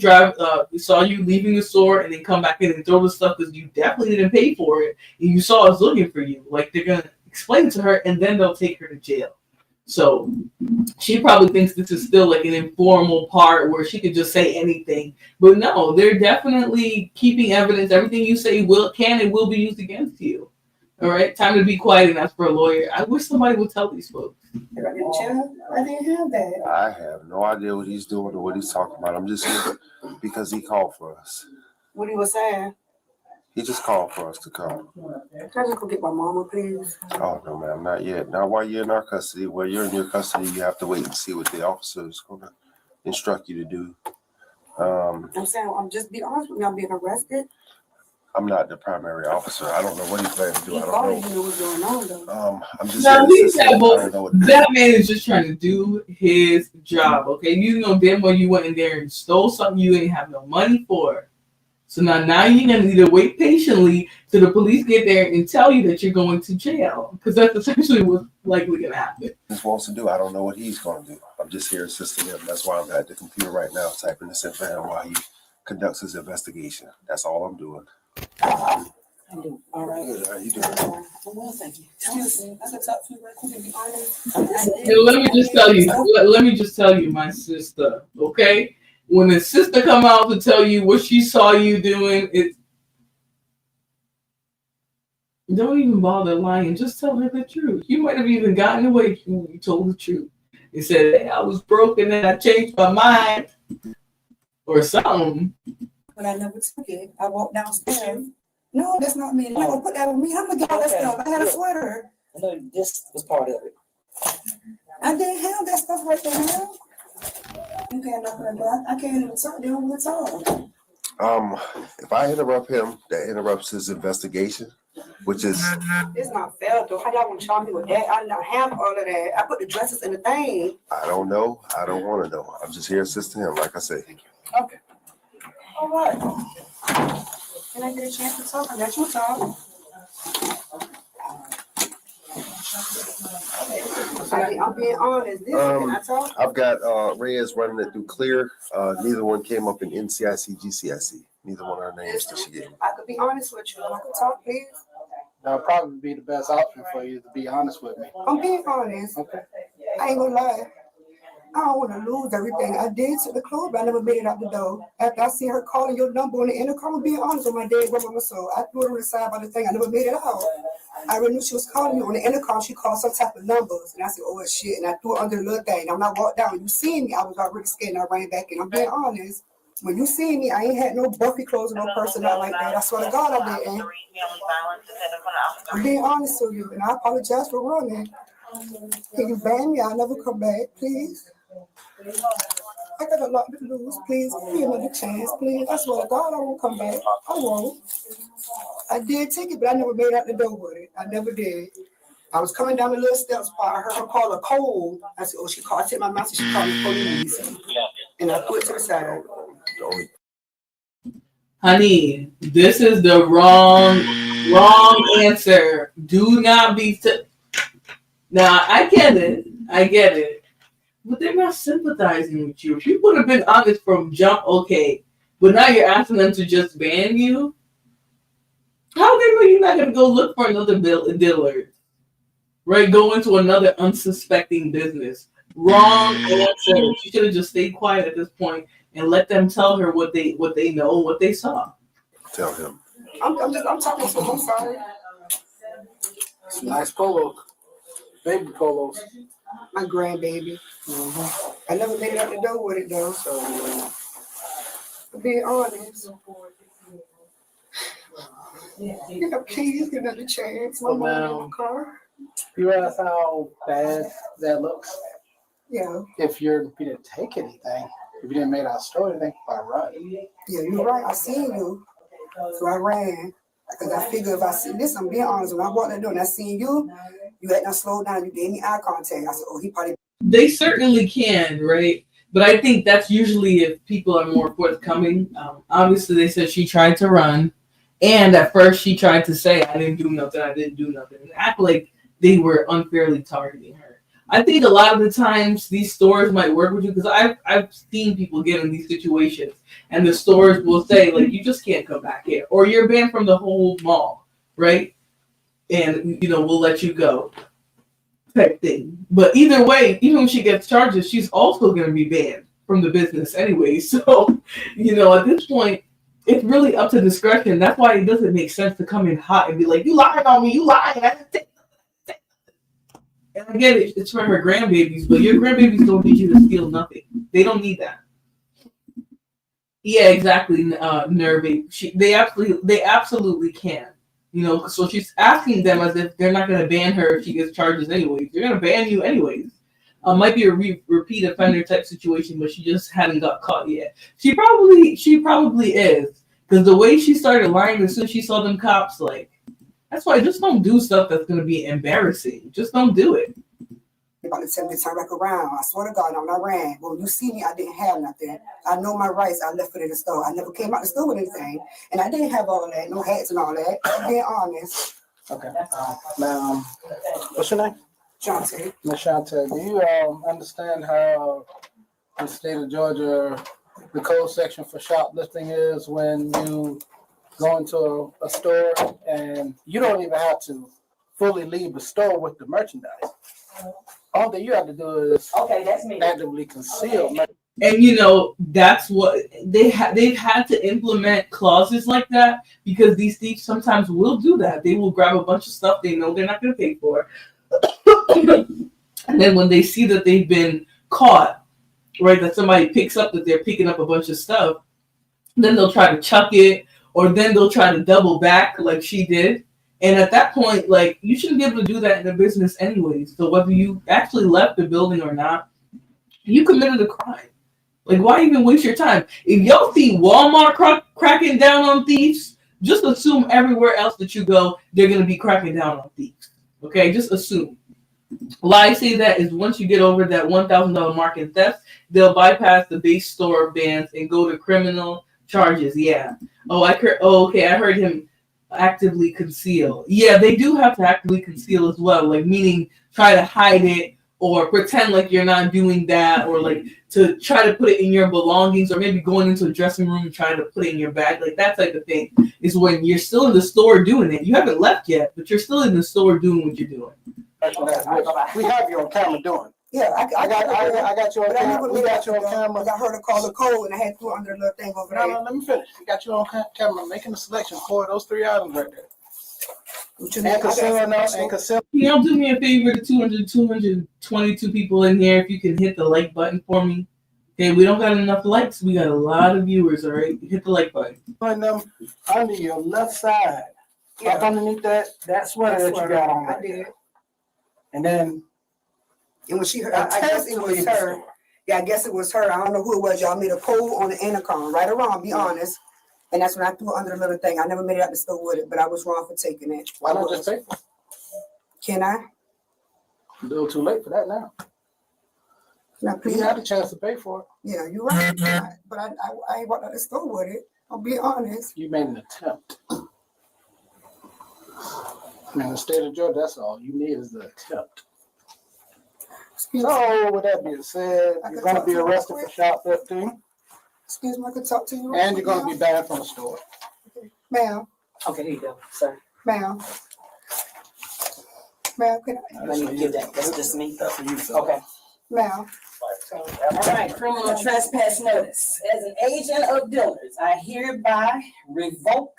we saw you leaving the store and then come back in and throw the stuff because you definitely didn't pay for it. And you saw us looking for you. Like they're going to explain to her and then they'll take her to jail. So she probably thinks this is still like an informal part where she could just say anything. But no, they're definitely keeping evidence. Everything you say can and will be used against you. All right, time to be quiet and ask for a lawyer. I wish somebody would tell these folks. I didn't have that. I have no idea what he's doing or what he's talking about. I'm just here because he called for us. What he was saying? He just called for us to come. Can I just go get my mama, please? Oh, no, ma'am, not yet. Not while you're in our custody. While you're in your custody, you have to wait and see what the officer is going to instruct you to do. I'm saying, I'm just be honest with me. I'm being arrested. I'm not the primary officer. I don't know what he plans to do. I don't know. What's going on, though. I'm just that man is just trying to do his job, okay? You know damn well you went in there and stole something you ain't have no money for. So now you're going to need to wait patiently till the police get there and tell you that you're going to jail. Because that's essentially what's likely going to happen. Just wants to do. I don't know what he's going to do. I'm just here assisting him. That's why I'm at the computer right now typing this in for him while he conducts his investigation. That's all I'm doing. I do. All right. Good. How you doing? Well, thank you. Excuse me. I could talk to you right quick and be honest. Let me just tell you, my sister, okay? When the sister come out to tell you what she saw you doing, don't even bother lying. Just tell her the truth. You might have even gotten away if you told the truth. You said, hey, I was broken and I changed my mind or something. But I never took it. I walked downstairs. No, that's not me. No, put that on me. I'm gonna get all that stuff. I had a sweater. No, this was part of it. I didn't have that stuff right there. Now. You can't open the door. I can't even talk. They don't want to talk. If I interrupt him, that interrupts his investigation, which is. It's not fair though. How y'all want to charge me with that? I don't have all of that. I put the dresses in the thing. I don't know. I don't want to know. I'm just here assisting him, like I say. Okay. All right. Can I get a chance to talk? I let you talk. I'm being honest. Can I talk? I've got Reyes running it through Clear. Neither one came up in NCIC, GCIC. Neither one of our names that she gave me. I could be honest with you. I could talk, please. That'll probably be the best option for you to be honest with me. I'm being honest. Okay. I ain't gonna lie. I don't want to lose everything. I did to the club, but I never made it out the door. After I see her calling your number on the intercom, I'm being honest with my dad, grandma, so I threw it on the side by the thing. I never made it out. I already knew she was calling me on the intercom. She called some type of numbers, and I said, "Oh shit!" And I threw it under the little thing. And when I walked down, you seen me, I was already scared, and I ran back in. I'm being honest. When you see me, I ain't had no bulky clothes or no purse or nothing like that. I swear to God I didn't. I'm being honest with you, and I apologize for running. Can you ban me? I'll never come back, please. I got a lot to lose. Please give me another chance, please. I swear to God I won't come back. I won't. I did take it, but I never made out the door with it. I never did. I was coming down the little steps, but I heard her call a cold. I said, oh, she called. I said my mouth, she called the police. And I put it to the side. Honey, this is the wrong answer. Do not be. Now, I get it. But they're not sympathizing with you. If you would have been honest from jump, okay. But now you're asking them to just ban you? How they know you're not going to go look for another Dillard? Right? Go into another unsuspecting business. Wrong answer. She should have just stayed quiet at this point and let them tell her what they know, what they saw. Tell him. I'm talking to him. I'm sorry. It's nice polos. Baby polos. My grandbaby. Mm-hmm. I never made it out the door with it though, so to be honest. You know, please give another chance. My mom in the car. You realize how bad that looks? Yeah. If you didn't take anything, if you didn't make our story, anything, I run. Yeah, you're right. I seen you. So I ran. Because I figured if I see this, I'm being honest. When I walked that door and I seen you had not slowed down. You gave me eye contact. I said, oh, he probably. They certainly can, right? But I think that's usually if people are more forthcoming. Obviously, they said she tried to run. And at first, she tried to say, I didn't do nothing. And act like they were unfairly targeting her. I think a lot of the times these stores might work with you because I've seen people get in these situations. And the stores will say, like, you just can't come back here. Or you're banned from the whole mall, right? And, we'll let you go. Type thing. But either way, even when she gets charges, she's also going to be banned from the business anyway. So, at this point, it's really up to discretion. That's why it doesn't make sense to come in hot and be like, you lying on me, you lying. And I get it, it's for her grandbabies, but your grandbabies don't need you to steal nothing. They don't need that. Yeah, exactly, Nervy. They absolutely can. So she's asking them as if they're not going to ban her if she gets charges anyways. They're going to ban you anyways. Might be a repeat offender type situation, but she just hadn't got caught yet. She probably is, because the way she started lying as soon as she saw them cops, like, that's why just don't do stuff that's going to be embarrassing. Just don't do it. About to tell me to turn back around. I swear to God, when I ran. When you see me, I didn't have nothing. I know my rights. I left it in the store. I never came out the store with anything. And I didn't have all that, no hats and all that. I'm being honest. Okay. Now, what's your name? Shante. Miss Shante, do you understand how the state of Georgia, the code section for shoplifting is when you go into a store and you don't even have to fully leave the store with the merchandise? All that you have to do is actively conceal. And that's what they've had to implement clauses like that because these thieves sometimes will do that. They will grab a bunch of stuff they know they're not going to pay for. And then when they see that they've been caught, right, that somebody picks up that they're picking up a bunch of stuff, then they'll try to chuck it, or then they'll try to double back like she did. And at that point, like, you shouldn't be able to do that in a business anyways. So whether you actually left the building or not, you committed a crime. Like, why even waste your time? If y'all see Walmart cracking down on thieves, just assume everywhere else that you go, they're going to be cracking down on thieves. Okay? Just assume. Why I say that is once you get over that $1,000 mark in theft, they'll bypass the base store bans and go to criminal charges. Yeah. Okay. I heard him actively conceal. Yeah, they do have to actively conceal as well, like meaning try to hide it or pretend like you're not doing that, or like to try to put it in your belongings, or maybe going into a dressing room and trying to put it in your bag, like that type of thing is when you're still in the store doing it. You haven't left yet, but you're still in the store doing what you're doing. We have you on camera doing. Yeah, I got you on camera. We got you on camera. I heard her call the code and I had to put under the little thing over there. No, let me finish. We got you on camera making the selection for those 3 items right there. And conceal. Can y'all do me a favor, the 222 people in here, if you can hit the like button for me? Okay, we don't got enough likes. We got a lot of viewers, all right? Hit the like button. Putting them under your left side. Up underneath that sweater that you got on. I did. And then And when she heard, I guess it was her. Yeah, I guess it was her. I don't know who it was. Y'all made a poll on the intercom, right or wrong, be honest. And that's when I threw it under the little thing. I never made it out the store with it, but I was wrong for taking it. why not just pay for it? Can I? A little too late for that now. Can I You please? had the chance to pay for it. Yeah, you're right. But I ain't walked out the store with it. I'll be honest. You made an attempt. In the state of Georgia, that's all you need is the attempt. Excuse me. So, with that being said, I you're can going to talk be to you arrested real for shoplifting, Excuse me, I could talk to you. and you're going to be banned from the store. Ma'am, Okay, here you go, sir. ma'am. Ma'am, can I? Let me give that. That's just me. That's for you, sir. Okay. Ma'am. All right, criminal trespass notice. As an agent of Dillard's, I hereby revoke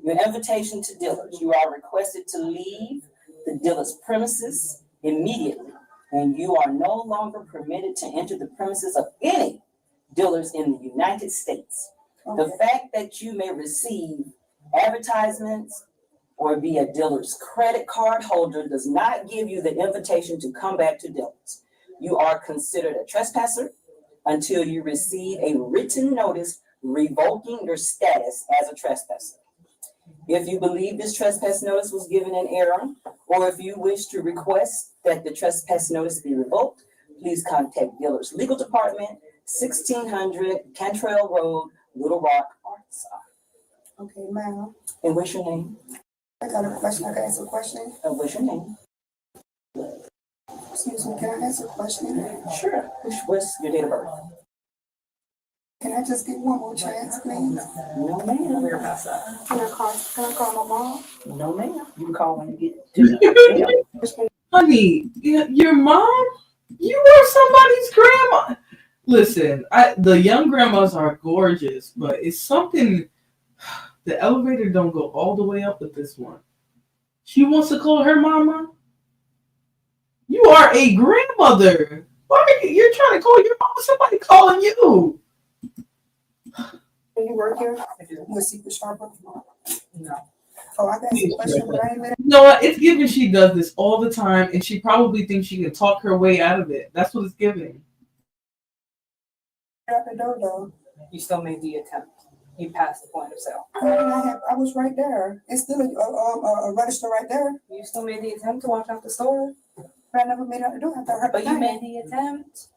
your invitation to Dillard's. You are requested to leave the Dillard's premises immediately, and you are no longer permitted to enter the premises of any Dillard's in the United States. The fact that you may receive advertisements or be a Dillard's credit card holder does not give you the invitation to come back to Dillard's. You are considered a trespasser until you receive a written notice revoking your status as a trespasser. If you believe this trespass notice was given in error, or if you wish to request that the trespass notice be revoked, please contact Dillard's Legal Department, 1600 Cantrell Road, Little Rock, Arkansas. Okay, ma'am. And what's your name? I got a question. I can ask a question. And what's your name? Excuse me, can I ask a question? Sure. What's your date of birth? Can I just get one more chance, please? No, ma'am. We're outside. Can I call my mom? No, ma'am. You can call when you get to the Honey, your mom? You are somebody's grandma. Listen, the young grandmas are gorgeous, but it's something. The elevator don't go all the way up with this one. She wants to call her mama. You are a grandmother. Why are you're trying to call your mama? Somebody calling you. Do you work here? You a secret shopper? No. Oh, I got a question, but I ain't You know what? It's given she does this all the time, and she probably thinks she can talk her way out of it. That's what it's giving. at the door though. You still made the attempt. You passed the point of sale. I was right there. It's still a register right there. You still made the attempt to walk out the store. But I never made it out the door. I thought But you made the attempt.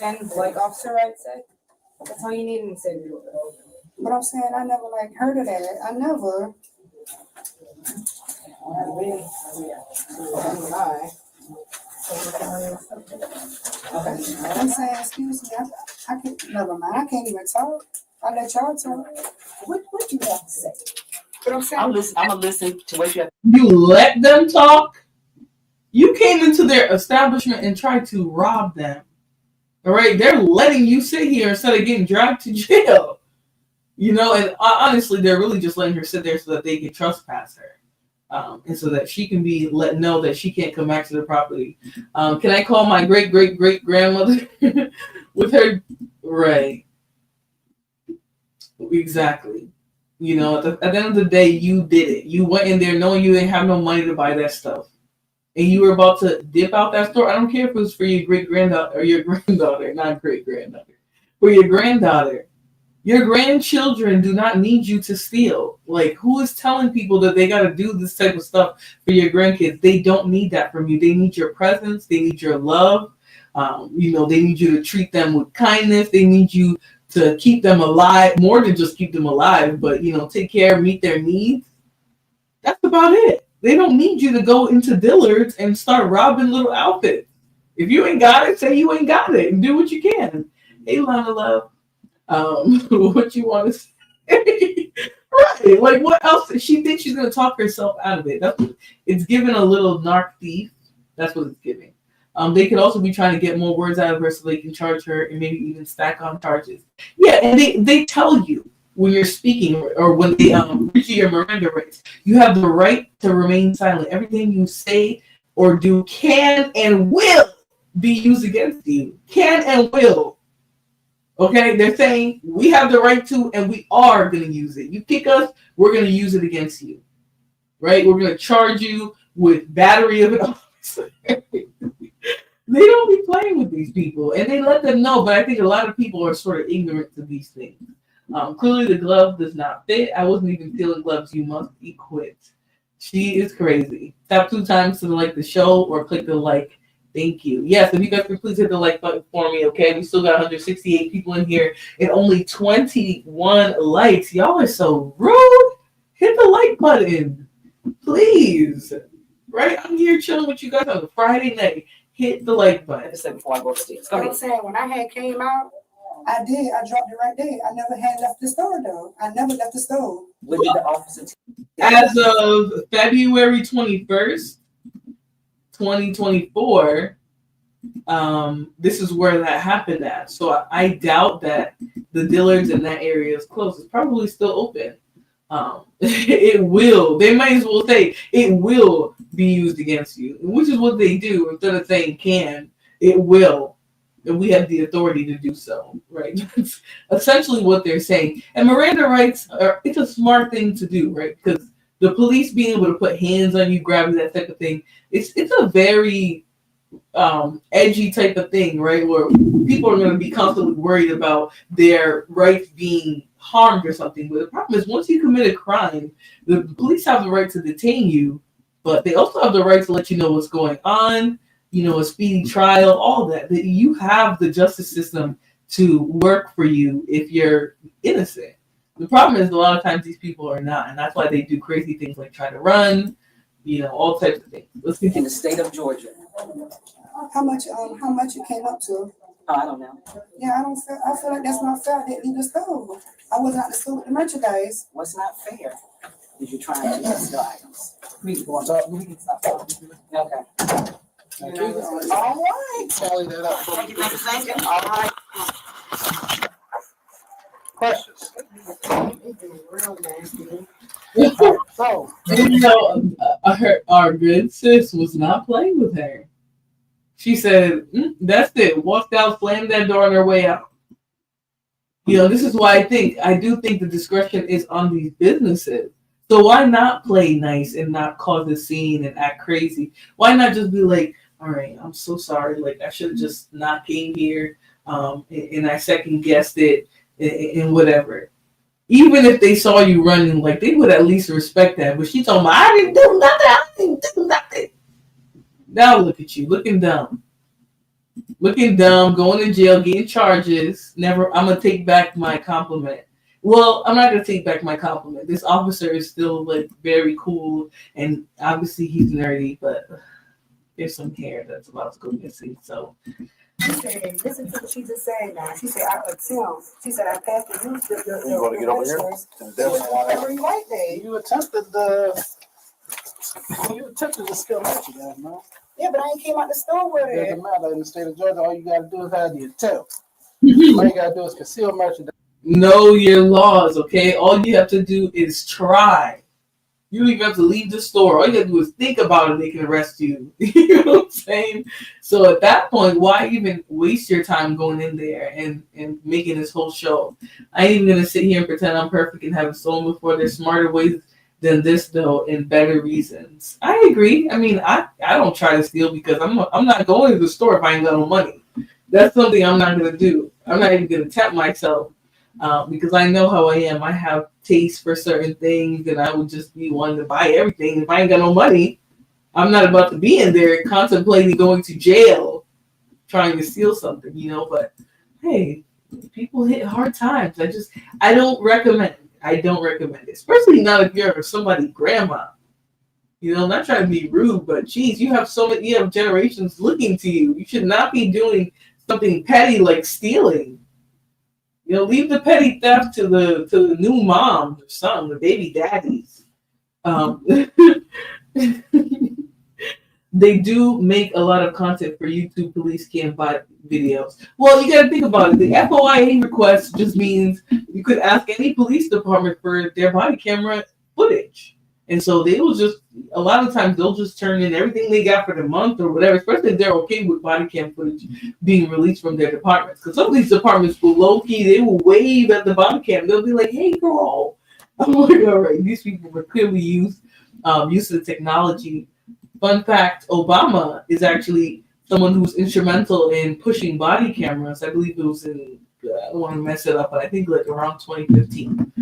And like Officer Wright said, that's all you need in the city. But I'm saying I never heard of that. I never. Okay. I'm saying, excuse me, I can't, never mind. I can't even talk. I let y'all talk. What you have to say? But I'm saying, I'm gonna listen to what you have. You let them talk? You came into their establishment and tried to rob them. All right, they're letting you sit here instead of getting dragged to jail. You know, and honestly, they're really just letting her sit there so that they can trespass her. And so that she can be let know that she can't come back to the property. Can I call my great-great-great-grandmother with her? Right. Exactly. You know, at the end of the day, you did it. You went in there knowing you didn't have no money to buy that stuff. And you were about to dip out that store. I don't care if it was for your great-granddaughter or your granddaughter, not great-granddaughter. For your granddaughter. Your grandchildren do not need you to steal. Like, who is telling people that they got to do this type of stuff for your grandkids? They don't need that from you. They need your presence. They need your love. You know, they need you to treat them with kindness. They need you to keep them alive, more than just keep them alive, but, you know, take care, meet their needs. That's about it. They don't need you to go into Dillard's and start robbing little outfits. If you ain't got it, say you ain't got it and do what you can. Hey, Lana Love. What you want to say? Right. Like, what else? She thinks she's going to talk herself out of it. That's what, it's giving a little narc thief. That's what it's giving. They could also be trying to get more words out of her so they can charge her and maybe even stack on charges. Yeah, and they tell you when you're speaking or when they reach your Miranda rights, you have the right to remain silent. Everything you say or do can and will be used against you. Can and will. Okay, they're saying we have the right to, and we are going to use it. You kick us, we're going to use it against you, right? We're going to charge you with battery of an officer. They don't be playing with these people, and they let them know. But I think a lot of people are sort of ignorant to these things. Clearly, the glove does not fit. I wasn't even feeling gloves. You must be quit. She is crazy. Tap 2 times to like the show or click the like. Thank you. Yes, if you guys could please hit the like button for me, okay? We still got 168 people in here and only 21 likes. Y'all are so rude. Hit the like button, please. Right? I'm here chilling with you guys on a Friday night. Hit the like button. Before I go upstairs. I'm saying when I had came out, I did. I dropped it right there. I never had left the store though. I never left the store. When did the officer? As of February 21st, 2024, this is where that happened at. So I doubt that the Dillards in that area is closed. It's probably still open. It will. They might as well say it will be used against you, which is what they do. Instead of saying can, it will. And we have the authority to do so, right? That's essentially what they're saying. And Miranda rights it's a smart thing to do, right? Because the police being able to put hands on you, grab you, that type of thing, it's a very edgy type of thing, right? Where people are going to be constantly worried about their rights being harmed or something. But the problem is once you commit a crime, the police have the right to detain you, but they also have the right to let you know what's going on, you know, a speedy trial, all that you have the justice system to work for you if you're innocent. The problem is a lot of times these people are not, and that's why they do crazy things like try to run, you know, all types of things. Let's continue. In the state of Georgia. How much it came up to? Oh, I don't know. Yeah, I feel like that's not fair. I didn't leave the store. I wasn't at the store with the merchandise. What's not fair? Is you trying to steal items? Please go on. We can stop talking. Okay. All right. Tally that up. Thank you. All right. Questions? So, You know, our good sis was not playing with her. She said, that's it. Walked out, slammed that door on her way out. You know, this is why I do think the discretion is on these businesses. So why not play nice and not cause a scene and act crazy? Why not just be like, all right, I'm so sorry. Like, I should have just not came here. And I second guessed it and whatever. Even if they saw you running, like, they would at least respect that. But she told me, I didn't do nothing. Now look at you, looking dumb, going to jail, getting charges. Never, I'm gonna take back my compliment. Well, I'm not gonna take back my compliment. This officer is still like very cool, and obviously he's nerdy, but there's some hair that's about to go missing. So, Listen to what she just said. Now she said, I attempt. She said, I passed the use. You want to get over here? Right there. you attempted to steal merchandise, man. Yeah, but I ain't came out the store with It it. doesn't matter in the state of Georgia. All you gotta do is have the attempt. All you gotta do is conceal merchandise. know your laws, okay? All you have to do is try. You don't even have to leave the store. All you have to do is think about it. They can arrest you. You know what I'm saying? So at that point, why even waste your time going in there and making this whole show? I ain't even going to sit here and pretend I'm perfect and haven't stolen before. There's smarter ways than this, though, and better reasons. I agree. I mean, I don't try to steal because I'm not going to the store if I ain't got no money. That's something I'm not going to do. I'm not even going to tempt myself. Because I know how I am. I have taste for certain things, and I would just be wanting to buy everything. If I ain't got no money, I'm not about to be in there contemplating going to jail, trying to steal something, you know. But hey, people hit hard times. I don't recommend it. I don't recommend it, especially not if you're somebody's grandma. You know, not trying to be rude, but geez, you have generations looking to you. You should not be doing something petty like stealing. You know, leave the petty theft to the new moms or something, the baby daddies. They do make a lot of content for YouTube police cam videos. Well, you got to think about it. The FOIA request just means you could ask any police department for their body camera footage. And so they will just, a lot of times they'll just turn in everything they got for the month or whatever, especially if they're okay with body cam footage being released from their departments. Because some of these departments will low key, they will wave at the body cam. They'll be like, hey girl. I'm like, all right, these people were clearly used to the technology. Fun fact, Obama is actually someone who's instrumental in pushing body cameras. I believe it was in, I don't want to mess it up, but I think like around 2015.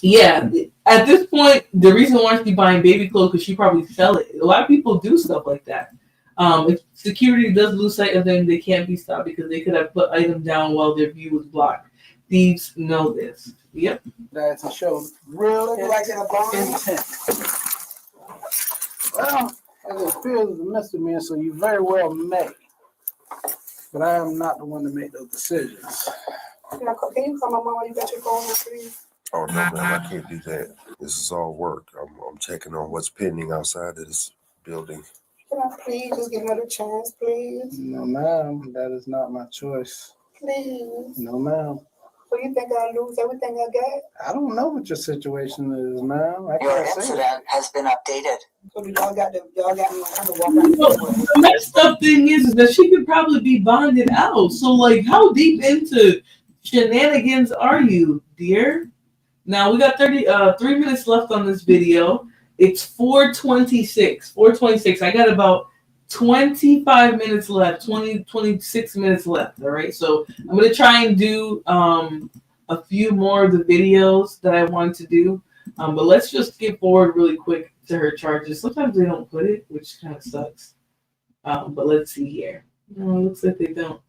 Yeah, at this point, the reason why she's buying baby clothes because she probably sell it. A lot of people do stuff like that. If security does lose sight of them, they can't be stopped because they could have put items down while their view was blocked. Thieves know this. Yep. That's a show. Real intent. Well, as it feels as a misdemeanor, so you very well may. But I am not the one to make those decisions. Can you call my mom when you got your phone, please? Oh no, man, I can't do that. This is all work. I'm checking on what's pending outside of this building. Can I please just give another chance, please? No, ma'am. That is not my choice. Please. No, ma'am. So you think I'll lose everything I got? I don't know what your situation is, ma'am. Your incident has been updated. So y'all got me kind of walk out. The messed up thing is that she could probably be bonded out. So like, how deep into shenanigans are you, dear? Now we got 3 minutes left on this video. It's 4:26. 4:26. I got about 25 minutes left. 26 minutes left. All right. So I'm gonna try and do a few more of the videos that I wanted to do. But let's just skip forward really quick to her charges. Sometimes they don't put it, which kind of sucks. But let's see here. No, it looks like they don't.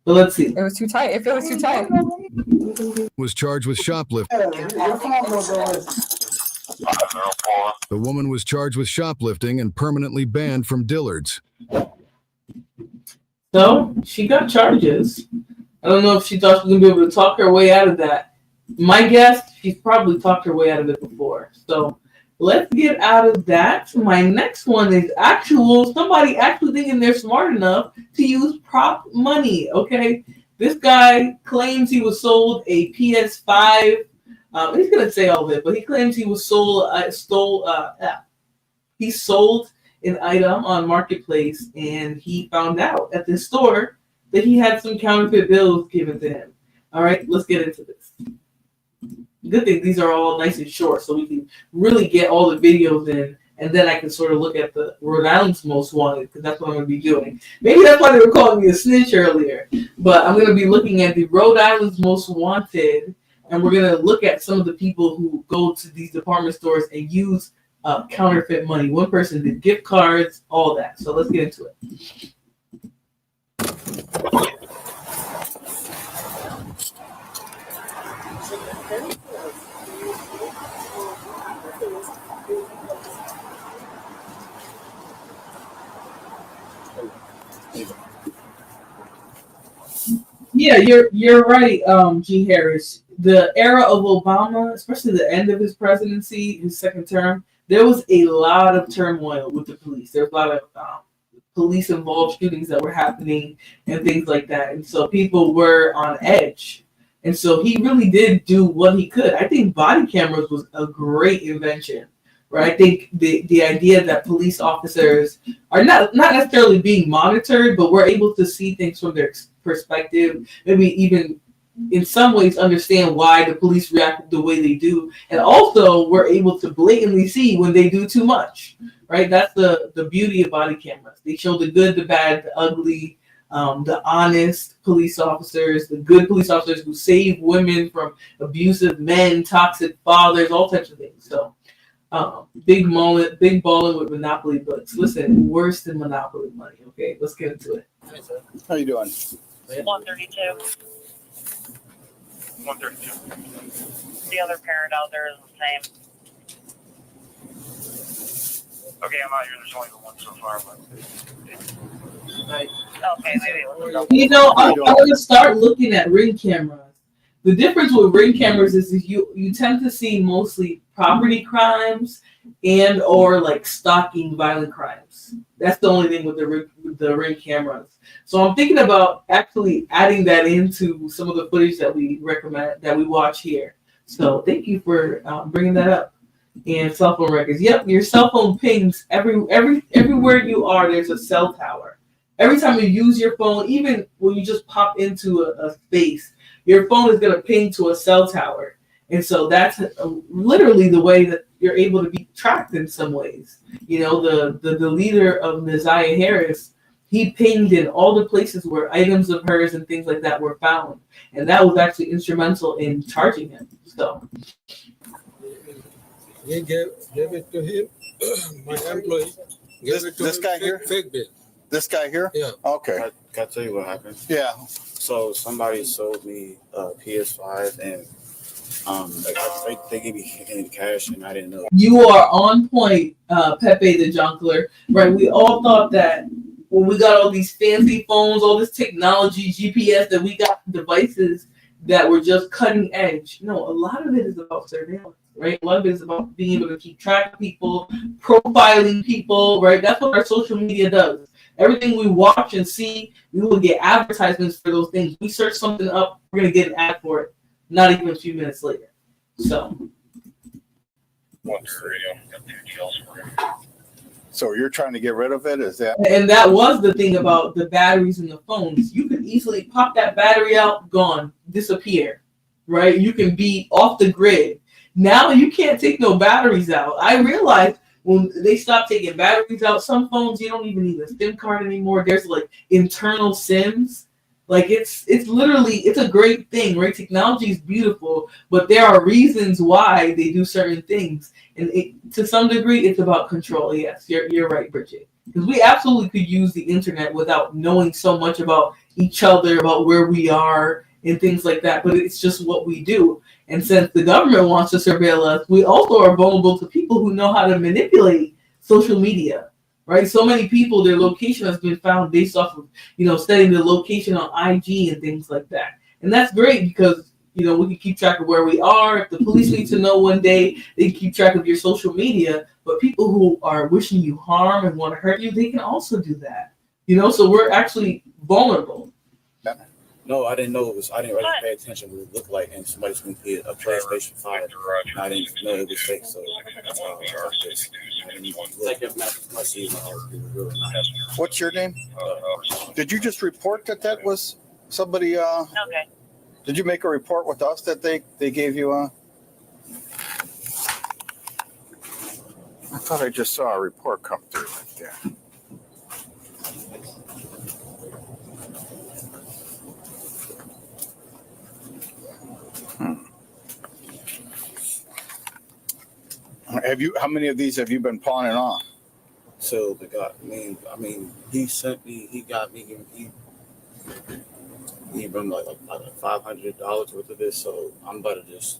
But let's see. It was too tight. If it was too tight. Was charged with shoplifting. The woman was charged with shoplifting and permanently banned from Dillard's. So she got charges. I don't know if she thought she was gonna be able to talk her way out of that. My guess, she's probably talked her way out of it before. So let's get out of that. My next one is somebody actually thinking they're smart enough to use prop money. Okay, this guy claims he was sold a PS5. He's gonna say all of it, but he claims he was sold an item on Marketplace, and he found out at the store that he had some counterfeit bills given to him. All right, let's get into this. Good thing these are all nice and short, so we can really get all the videos in, and then I can sort of look at the Rhode Island's Most Wanted, because that's what I'm going to be doing. Maybe that's why they were calling me a snitch earlier, but I'm going to be looking at the Rhode Island's Most Wanted, and we're going to look at some of the people who go to these department stores and use counterfeit money. One person did gift cards, all that. So let's get into it. Yeah, you're right, G. Harris. The era of Obama, especially the end of his presidency, his second term, there was a lot of turmoil with the police. There was a lot of police-involved shootings that were happening and things like that. And so people were on edge. And so he really did do what he could. I think body cameras was a great invention. Right? I think the idea that police officers are not necessarily being monitored, but we're able to see things from their perspective, maybe even in some ways understand why the police react the way they do. And also we're able to blatantly see when they do too much, right? That's the beauty of body cameras. They show the good, the bad, the ugly, the honest police officers, the good police officers who save women from abusive men, toxic fathers, all types of things. So big ballin' with Monopoly books. Listen, worse than Monopoly money. Okay, let's get into it. How you doing? 132. 132. The other parent out there is the same. Okay, I'm out here. There's only the one so far, but. Okay, maybe. You know, I'm going to start looking at Ring cameras. The difference with Ring cameras is you tend to see mostly property crimes and or like stalking violent crimes. That's the only thing with the Ring cameras. So I'm thinking about actually adding that into some of the footage that we recommend, that we watch here. So thank you for bringing that up. and cell phone records. Yep, your cell phone pings everywhere you are. There's a cell tower. Every time you use your phone, even when you just pop into a space, your phone is going to ping to a cell tower. And so that's literally the way that you're able to be tracked in some ways. You know, the leader of Naziah Harris, he pinged in all the places where items of hers and things like that were found. And that was actually instrumental in charging him. So. He gave it to him, my employee. This guy here? Fake bill. This guy here? Yeah. Okay. Can I tell you what happened? Yeah. So somebody sold me a PS5 and they gave me in cash and I didn't know. You are on point, Pepe the Junkler. Right? We all thought that when we got all these fancy phones, all this technology, GPS, that we got devices that were just cutting edge. No, a lot of it is about surveillance. Right? A lot of it is about being able to keep track of people, profiling people, right? That's what our social media does. Everything we watch and see, we will get advertisements for those things. We search something up, we're going to get an ad for it, not even a few minutes later. So you're trying to get rid of it? Is that? And that was the thing about the batteries in the phones. You could easily pop that battery out, gone, disappear, right? You can be off the grid. Now you can't take no batteries out. I realized when they stopped taking batteries out, some phones you don't even need a SIM card anymore. There's like internal SIMs. Like it's literally, it's a great thing, right? Technology is beautiful, but there are reasons why they do certain things. And to some degree, it's about control. Yes, you're right, Bridget. Because we absolutely could use the internet without knowing so much about each other, about where we are and things like that. But it's just what we do. And since the government wants to surveil us, we also are vulnerable to people who know how to manipulate social media, right? So many people, their location has been found based off of, setting the location on IG and things like that. And that's great because, we can keep track of where we are. If the police need to know one day, they can keep track of your social media. But people who are wishing you harm and want to hurt you, they can also do that. So we're actually vulnerable. No, I didn't know it was. I didn't really pay attention what it looked like, and somebody's going to get a PlayStation 5. And I didn't know it was fake, so that's how I heard this. What's your name? Did you just report that was somebody? Okay. Did you make a report with us that they gave you a? I thought I just saw a report come through right there. How many of these have you been pawning off? So the guy, I mean, he sent me. He got me. He run like $500 worth of this. So I'm about to just.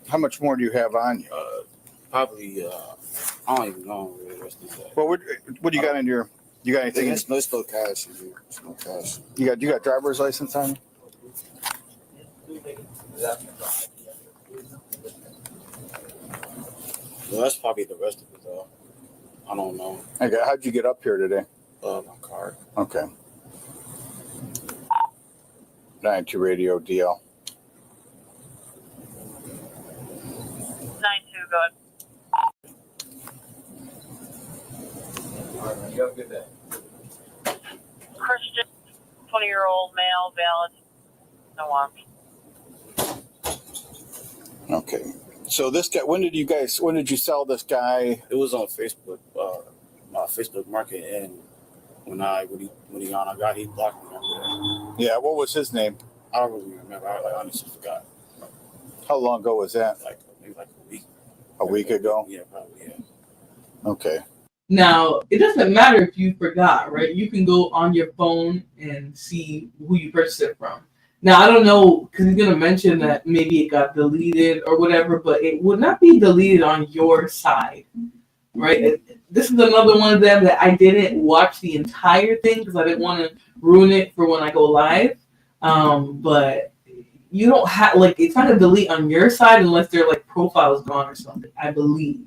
How much more do you have on you? Probably. I don't even know where the rest of that. Well, what do you got in your? You got anything? There's no cash in here. There's no cash. You got driver's license on you? Well, that's probably the rest of it, though. I don't know. Okay, how'd you get up here today? My car. Okay. 92 Radio DL. 92, go ahead. All right, you have a good day. Christian, 20-year-old male, valid. No arms. Okay. So this guy, when did you sell this guy? It was on Facebook, Facebook Market, and when he got, he blocked me. Yeah, what was his name? I don't really remember. I honestly forgot. How long ago was that? Maybe a week. A week ago? Yeah, probably. Yeah. Okay. Now, it doesn't matter if you forgot, right? You can go on your phone and see who you purchased it from. Now, I don't know, because he's going to mention that maybe it got deleted or whatever, but it would not be deleted on your side, right? This is another one of them that I didn't watch the entire thing because I didn't want to ruin it for when I go live. But you don't have, it's not going to delete on your side unless their, profile's gone or something, I believe.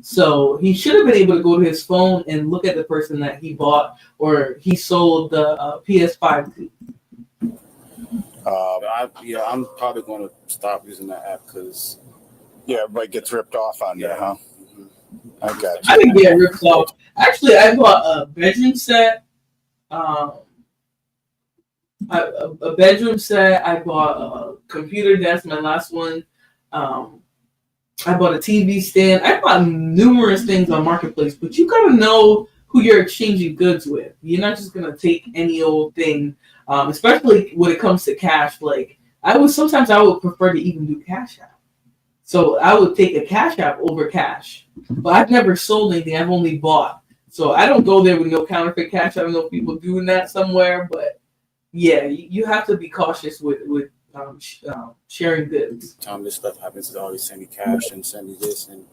So he should have been able to go to his phone and look at the person that he bought or he sold the PS5 to. I'm probably going to stop using that app because Yeah, everybody gets ripped off on there, huh? I got you. I didn't get ripped off. Actually, I bought a bedroom set. A bedroom set. I bought a computer desk, my last one. I bought a TV stand. I bought numerous things on Marketplace, but you gotta know who you're exchanging goods with. You're not just gonna take any old thing, especially when it comes to cash. Like sometimes I would prefer to even do Cash App. So I would take a Cash App over cash. But I've never sold anything. I've only bought. So I don't go there with no counterfeit cash. I don't know if people doing that somewhere, but yeah, you have to be cautious with sharing goods. Time this stuff happens, they always send me cash and send me this, and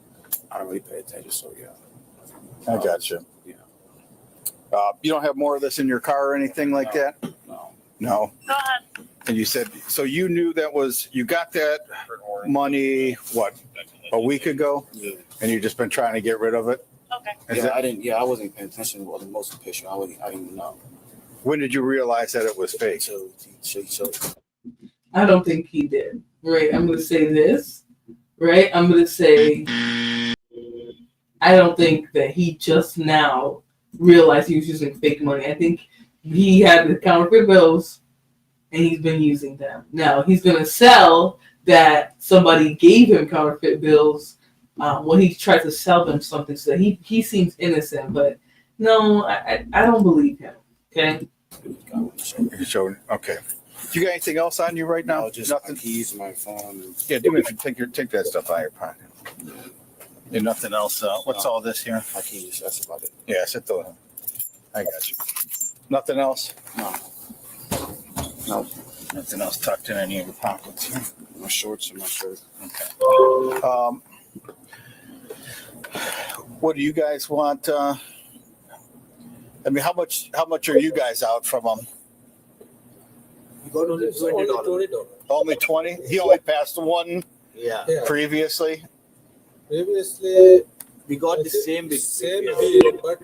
I don't really pay attention. So yeah, I got you. Yeah. You don't have more of this in your car or anything like that? No. Go ahead. And you said, so you knew you got that money, what, a week ago? Yeah. And you've just been trying to get rid of it? Okay. I wasn't paying attention to the motion picture. I didn't even know. When did you realize that it was fake? So I don't think he did. Right. I'm going to say this. Right. I'm going to say I don't think that he just now realized he was using fake money. I think he had the counterfeit bills and he's been using them. Now he's going to sell that somebody gave him counterfeit bills when he tried to sell them something. So he seems innocent, but no, I don't believe him. Okay. So, okay. You got anything else on you right now? No, just nothing. My keys, my phone. Yeah, do me if you take that stuff out of your pocket. And nothing else. What's all this here? My keys. That's about it. Yeah, sit there. I got you. Nothing else? No. Nothing else tucked in any of your pockets. My shorts and my shirt. Okay. What do you guys want? I mean, how much are you guys out from them? We got only $20. Only 20? He only passed one previously? Previously, we got the same bill. But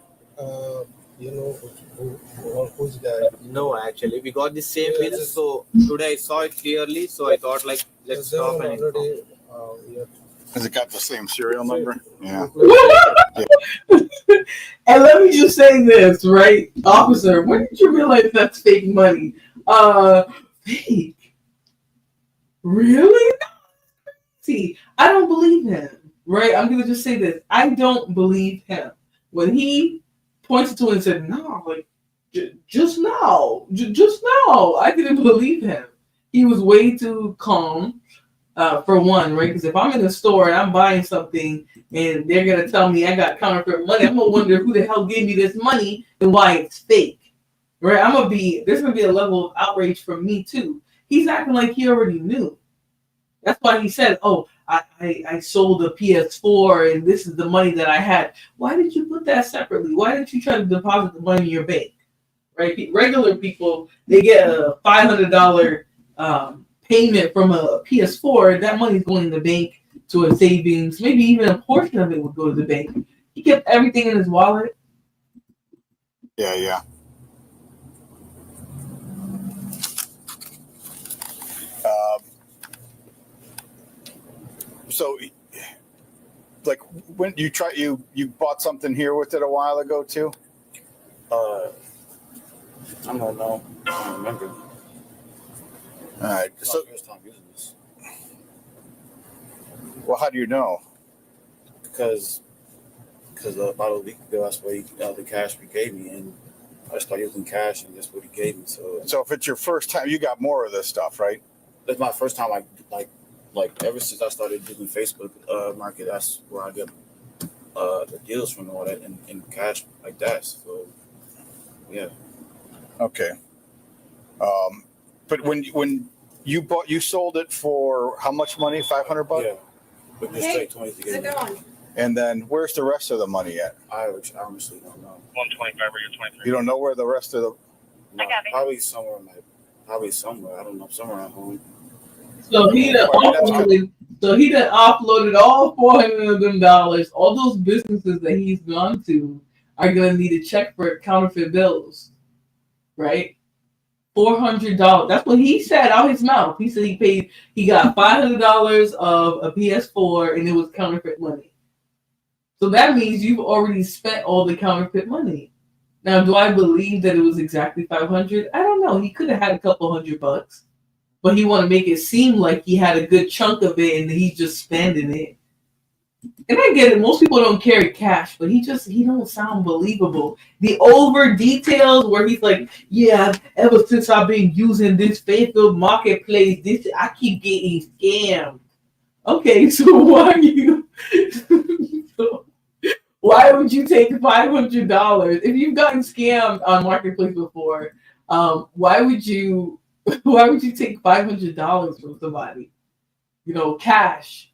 you know who's that? No, actually, we got the same bill. So today I saw it clearly. So I thought, like, let's stop and already. Has it got the same serial number? Yeah. And let me just say this, right, officer? When did you realize that's fake money? Fake? Really? See, I don't believe him. Right? I'm gonna just say this. I don't believe him. When he pointed to it and said, "No, like just now," I didn't believe him. He was way too calm. For one, right? Because if I'm in the store and I'm buying something and they're gonna tell me I got counterfeit money, I'm gonna wonder who the hell gave me this money and why it's fake, right? There's gonna be a level of outrage from me too. He's acting like he already knew. That's why he said, "Oh, I sold a PS4 and this is the money that I had." Why did you put that separately? Why didn't you try to deposit the money in your bank? Right? Regular people, they get a $500 payment from a PS4, that money's going in the bank to a savings. Maybe even a portion of it would go to the bank. He kept everything in his wallet. Yeah. So, like, when you bought something here with it a while ago too? I don't know. I don't remember. All right. So first time using this. Well, how do you know? Because about a week ago, that's what the cash he gave me, and I started using cash, and that's what he gave me. So if it's your first time, you got more of this stuff, right? It's my first time. Like ever since I started using Facebook Market, that's where I get the deals from, all that, in cash like that. So yeah. Okay. But when you sold it for how much money? $500? Yeah. But just take 20 to get it. And then where's the rest of the money at? I honestly don't know. 125 or 23. You don't know where the rest of the? No, probably somewhere. I don't know, somewhere at home. So he done offloaded all $400 of them dollars. All those businesses that he's gone to are gonna need a check for counterfeit bills, right? $400. That's what he said out his mouth. He said he got $500 of a PS4 and it was counterfeit money. So that means you've already spent all the counterfeit money. Now, do I believe that it was exactly 500? I don't know. He could have had a couple $100, but he want to make it seem like he had a good chunk of it and he's just spending it. And I get it. Most people don't carry cash, but he don't sound believable. The over details where he's like, yeah, ever since I've been using this Facebook marketplace, I keep getting scammed. Okay, so why would you take $500 if you've gotten scammed on marketplace before? Why would you take $500 from somebody? Cash.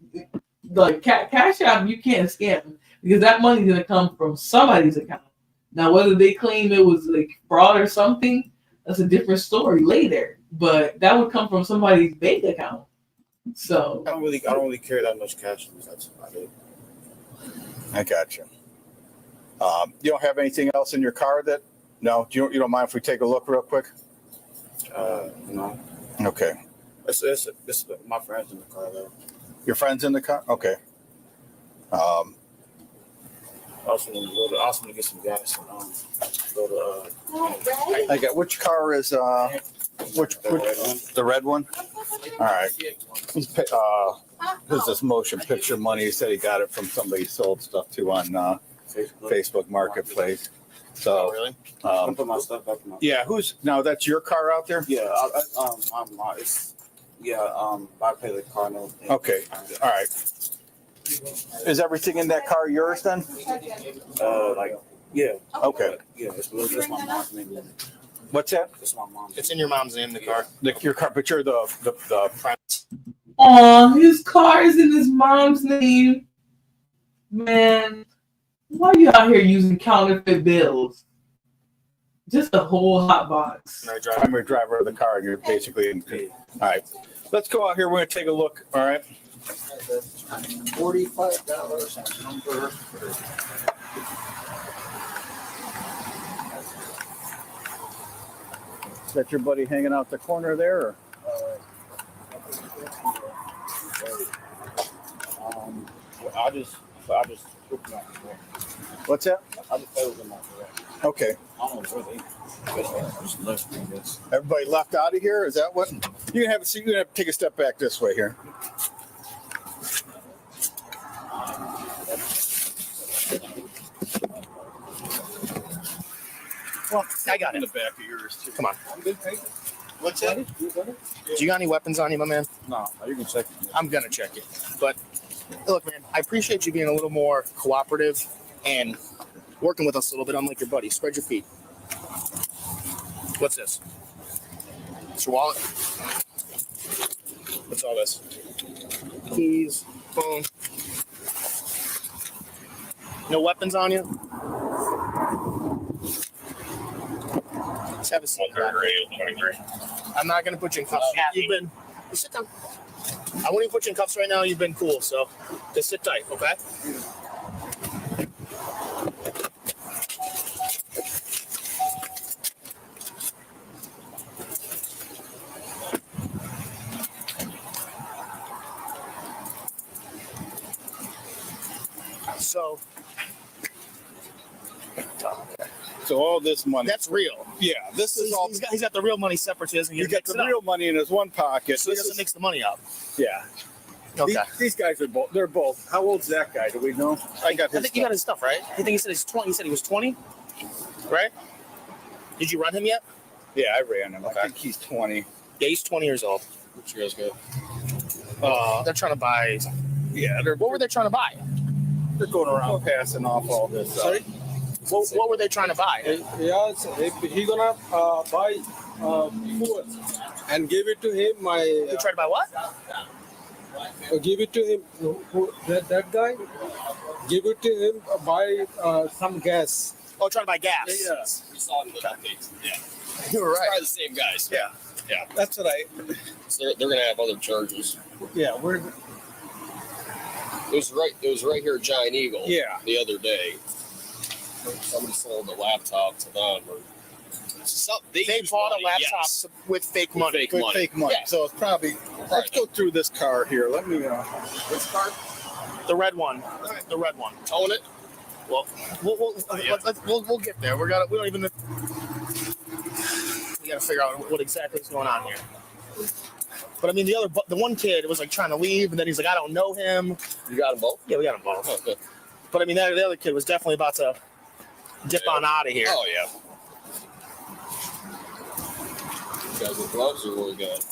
Like Cash App, you can't scam because that money's gonna come from somebody's account. Now, whether they claim it was like fraud or something, that's a different story later. But that would come from somebody's bank account. So I don't really carry that much cash. That's about it. I got you. You don't have anything else in your car that? No, you don't mind if we take a look real quick? No. Okay. It's my friend's in the car though. Your friend's in the car? Okay. Also to get some gas and go to. I got which car is the red one? All right. This is motion picture money. He said he got it from somebody he sold stuff to on Facebook Marketplace. So really? I'm put my stuff back in my. Yeah. Now that's your car out there? Yeah. I pay the car note. Okay. All right. Is everything in that car yours then? Yeah. Okay. Yeah, it's my mom's name. What's that? It's my mom's. It's in your mom's name, the car. Your car, but you're the oh, his car is in his mom's name. Man, why are you out here using counterfeit bills? Just a whole hot box. Primary driver of the car, and you're basically in. All right. Let's go out here. We're going to take a look. All right. $45 number. Is that your buddy hanging out the corner there? Or? I just took them out. What's that? I just threw them out. Okay. I don't know where they just left, I guess. Everybody left out of here? Is that what? You can have a seat. You're going to take a step back this way here. Well, I got it. In the back of yours, too. Come on. What's that? Do you got any weapons on you, my man? No, you can check it. I'm going to check it. But look, man, I appreciate you being a little more cooperative and working with us a little bit. I'm like your buddy. Spread your feet. What's this? It's your wallet? What's all this? Keys, phone. No weapons on you? Let's have a seat. I'm not going to put you in cuffs. You sit down. I won't even put you in cuffs right now. You've been cool, so just sit tight, okay? So all this money. That's real. Yeah, this is all. He's got the real money separate to his. He got the real money in his one pocket. So he doesn't mix the money up. Yeah. Okay. These guys are both. They're both. How old's that guy? Do we know? I think you got his stuff, right? I think he said he's 20. He said he was 20, right? Did you run him yet? Yeah, I ran him. Okay. I think he's 20. Yeah, he's 20 years old. What you guys got? They're trying to buy. Yeah. What were they trying to buy? They're going around passing off all this. Sorry. What were they trying to buy? Yeah, he gonna buy food and give it to him. You try to buy what? Give it to him. That guy. Give it to him. Buy some gas. Oh, trying to buy gas. Yeah. We saw him with Yeah. You were right. Probably the same guys. Yeah. Yeah. That's what I. So they're gonna have other charges. Yeah, It was right here at Giant Eagle. Yeah. The other day. Somebody sold a laptop to them, or So they bought a laptop with fake money. With fake money. Yeah. So it's probably. Let's go through this car here. Let me. This car. The red one. The red one. Own it. Well, we'll get there. We don't even. We got to figure out what exactly is going on here. But I mean, the one kid was like trying to leave, and then he's like, I don't know him. You got them both? Yeah, we got them both. Oh, good. But I mean, the other kid was definitely about to dip on out of here. Oh yeah. You guys with gloves or what we got?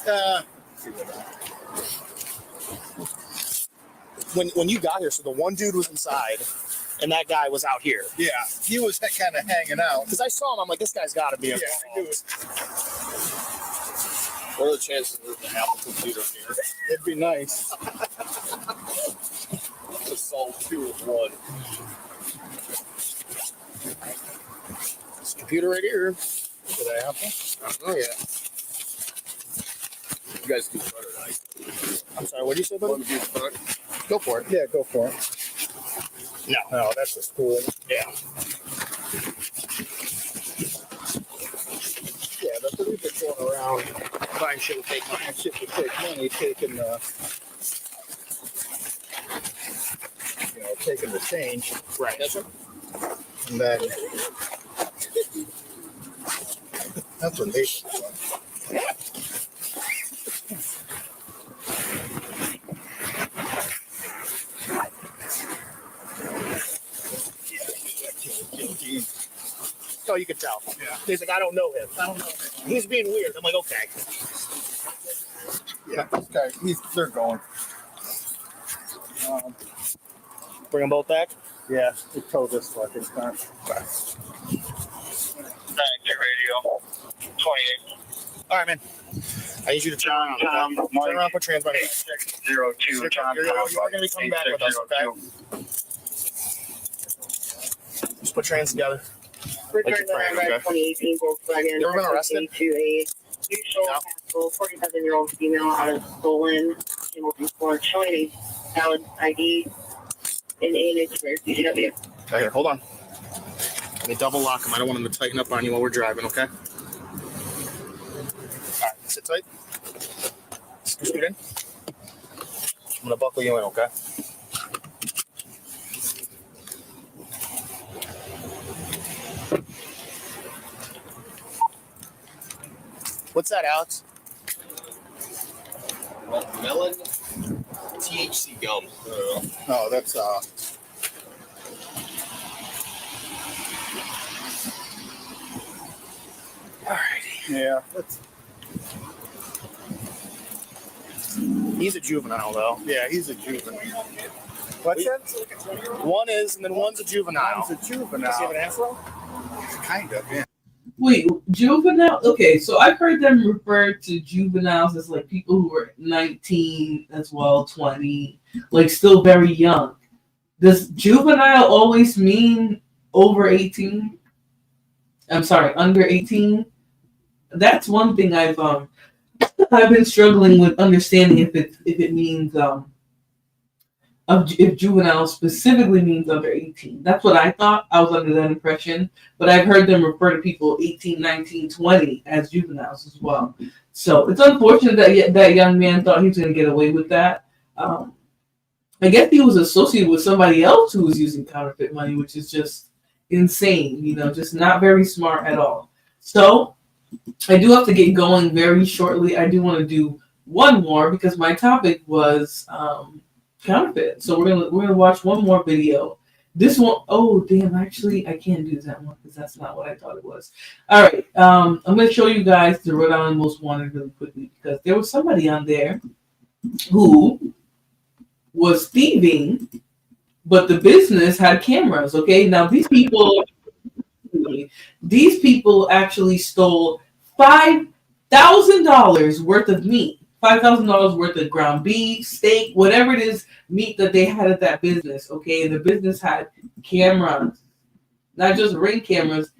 When you got here, so the one dude was inside, and that guy was out here. Yeah, he was kind of hanging out. Because I saw him, I'm like, this guy's got to be. Yeah, I knew it. What are the chances of the Apple computer here? It'd be nice. Just solve 2 with 1. This computer right here. Is it Apple? Oh yeah. You guys do Countereit. I'm sorry, what did you say, buddy? Want to do front? Go for it. Yeah, go for it. No, that's a school. Yeah. Yeah, that's what we've been going around. Buying shit with fake money. Shit with fake money, taking the change. Right. That's right. And then that's what they do. Oh, you can tell. Yeah. He's like, I don't know him. He's being weird. I'm like, okay. Yeah, this guy, they're going. Bring them both back? Yeah, we towed this fucking car. Radio 28. All right, man. I need you to turn around. Turn around, put trans money. 02. You're going to be coming back with us, okay? Just put trans together. Return to Red 2018 Volkswagen. You ever been arrested? To a usual hassle 47-year-old female out of stolen Hamilton Court showing a valid ID in a expired CCW. Okay, here, hold on. Let me double lock him. I don't want him to tighten up on you while we're driving, okay? All right, sit tight. Scoot in. I'm going to buckle you in, okay? What's that, Alex? Melon THC gum. Oh, that's Alrighty. Yeah, He's a juvenile, though. Yeah, he's a juvenile. What's that? One is, and then one's a juvenile. One's a juvenile. Does he have an afro? Kind of, yeah. Wait, juvenile? Okay, so I've heard them refer to juveniles as like people who are 19 as well, 20, like still very young. Does juvenile always mean over 18? I'm sorry, under 18? That's one thing I've been struggling with understanding if it means if juvenile specifically means under 18. That's what I thought. I was under that impression. But I've heard them refer to people 18, 19, 20 as juveniles as well. So it's unfortunate that that young man thought he was going to get away with that. I guess he was associated with somebody else who was using counterfeit money, which is just insane, just not very smart at all. So I do have to get going very shortly. I do want to do one more because my topic was counterfeit. So we're gonna watch one more video. This one, oh damn! Actually, I can't do that one because that's not what I thought it was. All right, I'm gonna show you guys the Rhode Island Most Wanted really quickly because there was somebody on there who was thieving, but the business had cameras. Okay, now these people actually stole $5,000 worth of meat. $5,000 worth of ground beef, steak, whatever it is, meat that they had at that business, okay? And the business had cameras. Not just Ring cameras.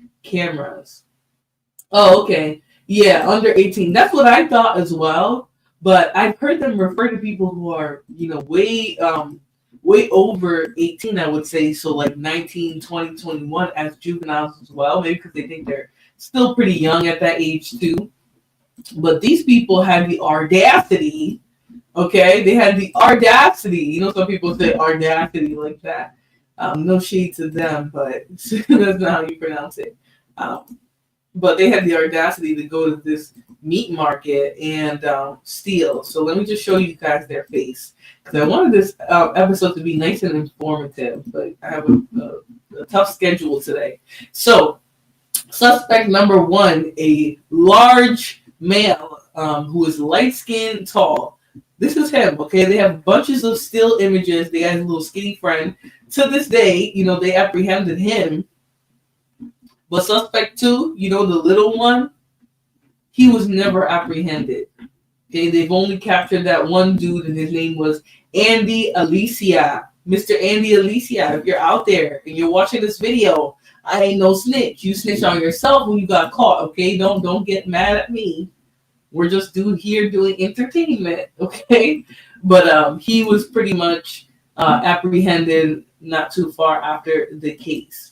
Oh, okay. Yeah, under 18. That's what I thought as well. But I've heard them refer to people who are, way way over 18, I would say. So like 19, 20, 21 as juveniles as well, maybe because they think they're still pretty young at that age too. But these people had the audacity, okay? They had the audacity. You know, some people say audacity like that. No shade to them, but that's not how you pronounce it. But they had the audacity to go to this meat market and steal. So let me just show you guys their face. Because I wanted this episode to be nice and informative, but I have a tough schedule today. So, suspect number one, a large male who is light-skinned, tall. This is him, okay? They have bunches of still images. They had a little skinny friend. To this day, you know, they apprehended him. But suspect two, you know, the little one, he was never apprehended. Okay, they've only captured that one dude, and his name was Andy Alicia. Mr. Andy Alicia, if you're out there and you're watching this video, I ain't no snitch. You snitched on yourself when you got caught, okay? Don't get mad at me. We're just here doing entertainment, okay? But he was pretty much apprehended not too far after the case.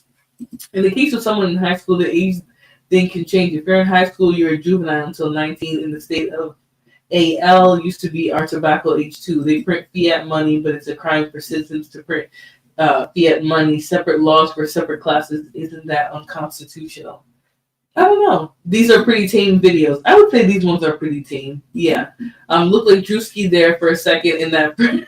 In the case of someone in high school, the age thing can change. If you're in high school, you're a juvenile until 19. In the state of AL, used to be our tobacco age 2. They print fiat money, but it's a crime for citizens to print fiat money. Separate laws for separate classes. Isn't that unconstitutional? I don't know. These are pretty tame videos. I would say these ones are pretty tame. Yeah. Look like Drewski there for a second in that.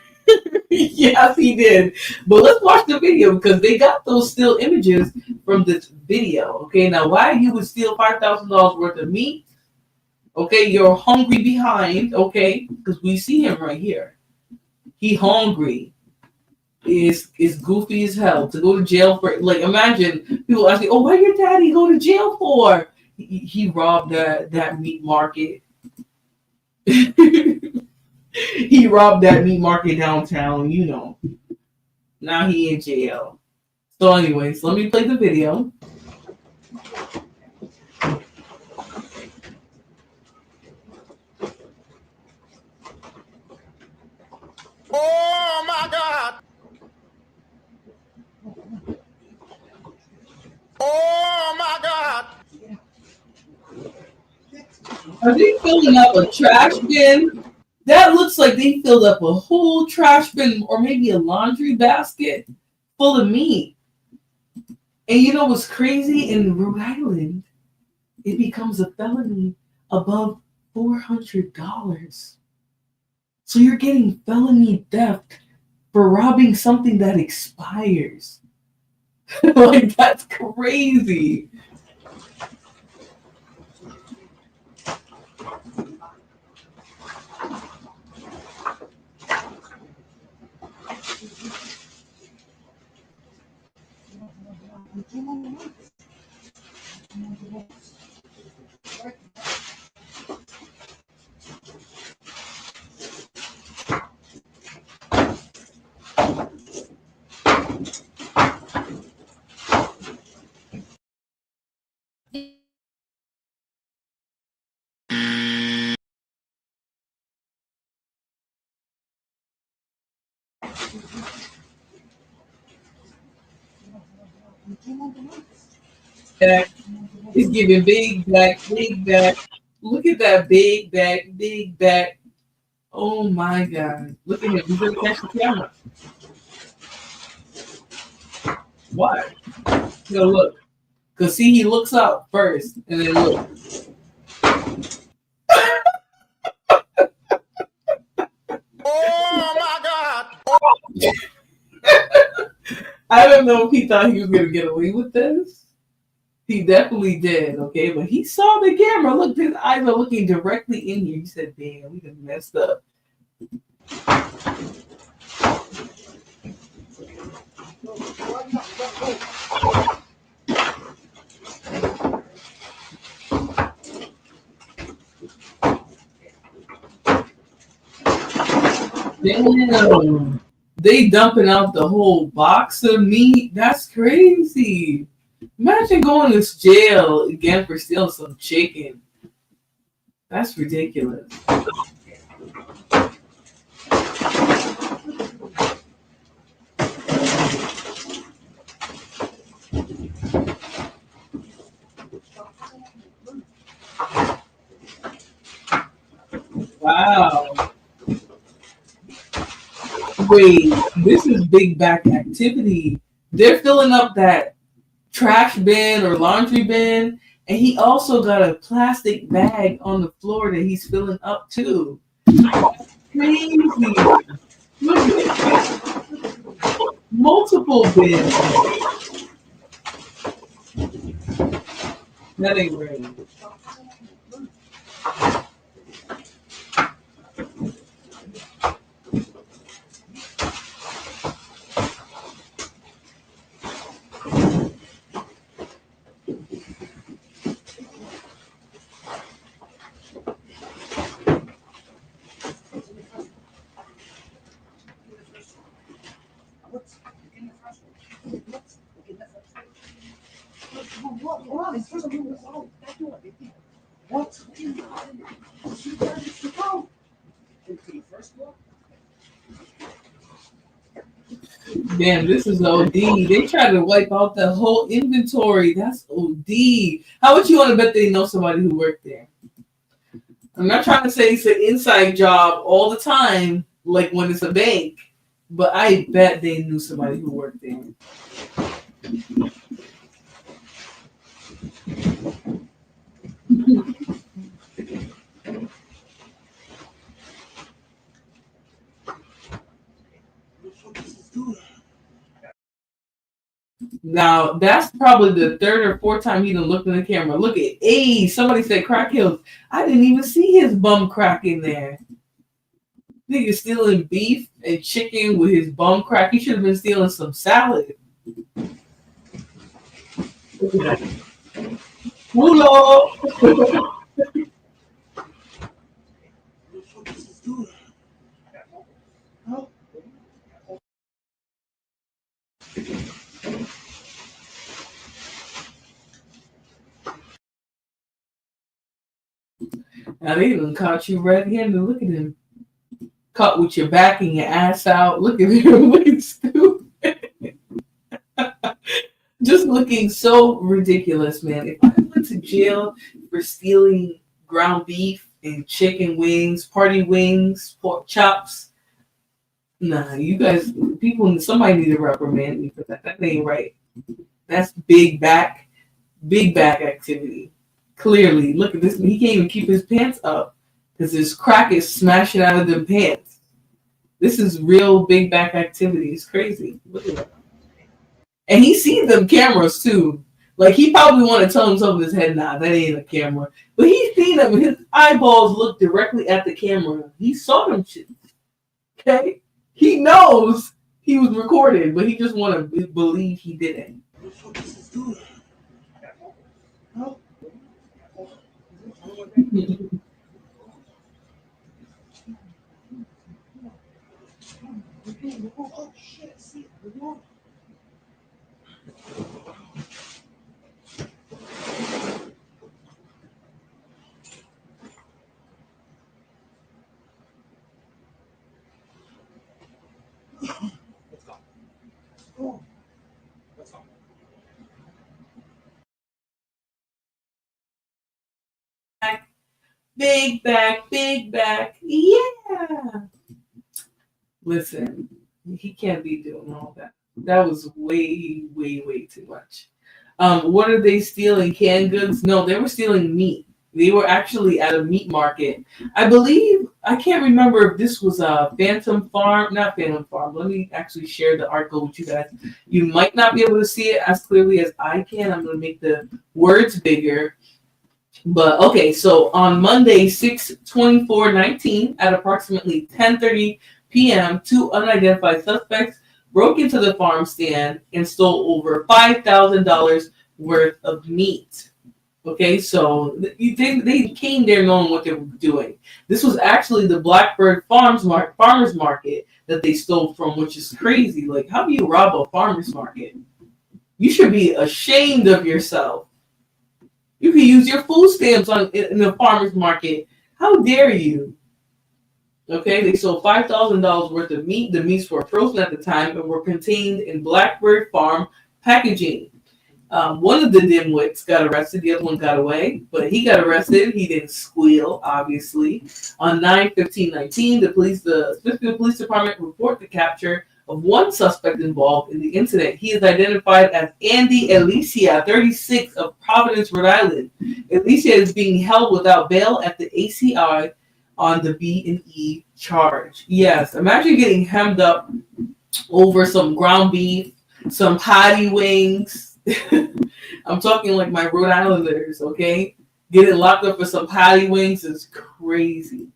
Yes, he did. But let's watch the video because they got those still images from this video. Okay, now why you would steal $5,000 worth of meat? Okay, you're hungry behind. Okay, because we see him right here. He hungry. Is goofy as hell to go to jail for. Like, imagine people asking, "Oh, why your daddy go to jail for?" He robbed that meat market. He robbed that meat market downtown, you know. Now he in jail. So anyways, let me play the video. Oh my God! Oh my God! Are they filling up a trash bin? That looks like they filled up a whole trash bin or maybe a laundry basket full of meat. And you know what's crazy? In Rhode Island, it becomes a felony above $400. So you're getting felony theft for robbing something that expires. Like, that's crazy. Back. It's giving big back, big back. Look at that big back, big back. Oh my God. Look at him. He's going to catch the camera. Why? You know, look. Because see, he looks up first and then look. Oh my God! I don't know if he thought he was going to get away with this. He definitely did, okay? But he saw the camera. Look, his eyes are looking directly in here. He said, damn, we done messed up. Damn. They dumping out the whole box of meat. That's crazy. Imagine going to jail again for stealing some chicken. That's ridiculous. Wow. Wait, this is big back activity. They're filling up that trash bin or laundry bin, and he also got a plastic bag on the floor that he's filling up too. Crazy. Look at this. Multiple bins. That ain't right. Damn, this is OD. They try to wipe out the whole inventory. That's OD. How would you want to bet they know somebody who worked there? I'm not trying to say it's an inside job all the time, like when it's a bank, but I bet they knew somebody who worked there. Now, that's probably the third or fourth time he done looked in the camera. Look at, hey, somebody said crack hills. I didn't even see his bum crack in there. Nigga stealing beef and chicken with his bum crack. He should have been stealing some salad. Hello. Now they done caught you red-handed. Look at him. Caught with your back and your ass out. Look at him looking stupid. Just looking so ridiculous, man. If I went to jail for stealing ground beef and chicken wings, party wings, pork chops, nah, you guys, people, somebody need to reprimand me for that. That ain't right. That's big back activity. Clearly, look at this. He can't even keep his pants up because his crack is smashing out of them pants. This is real big back activity. It's crazy. Look at that. And he sees them cameras too. Like he probably want to tell himself in his head, nah, that ain't a camera. But he's seen them. His eyeballs look directly at the camera. He saw them shit. Okay? He knows he was recorded, but he just want to believe he didn't. Big back. Yeah. Listen, he can't be doing all that. That was way too much. What are they stealing? Canned goods? No, they were stealing meat. They were actually at a meat market. I believe, I can't remember if this was a Phantom Farm. Not Phantom Farm. Let me actually share the article with you guys. You might not be able to see it as clearly as I can. I'm going to make the words bigger. But okay, so on Monday, 6/24/19, at approximately 10:30 p.m., two unidentified suspects broke into the farm stand and stole over $5,000 worth of meat. Okay, so they came there knowing what they were doing. This was actually the Blackbird Farmers Market that they stole from, which is crazy. Like, how do you rob a farmer's market? You should be ashamed of yourself. You can use your food stamps in the farmer's market. How dare you? Okay, they sold $5,000 worth of meat. The meats were frozen at the time and were contained in Blackbird Farm packaging. One of the dimwits got arrested. The other one got away, but he got arrested. He didn't squeal, obviously. On 9/15/19, the Smithfield Police Department report the capture of one suspect involved in the incident. He is identified as Andy Alicia, 36, of Providence, Rhode Island. Alicia is being held without bail at the ACI on the B&E charge. Yes, imagine getting hemmed up over some ground beef, some patty wings. I'm talking like my Rhode Islanders, okay? Getting locked up for some patty wings is crazy.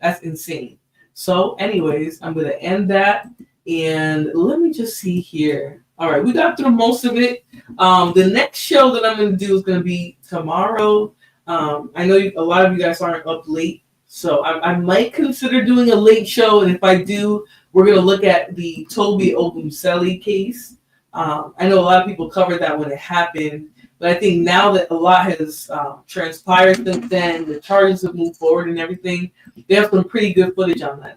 That's insane. So, anyways, I'm going to end that. And let me just see here. All right, we got through most of it. The next show that I'm going to do is going to be tomorrow. I know a lot of you guys aren't up late, so I might consider doing a late show. And if I do, we're going to look at the Toby Ogunselli case. I know a lot of people covered that when it happened, but I think now that a lot has transpired since then, the charges have moved forward and everything, they have some pretty good footage on that.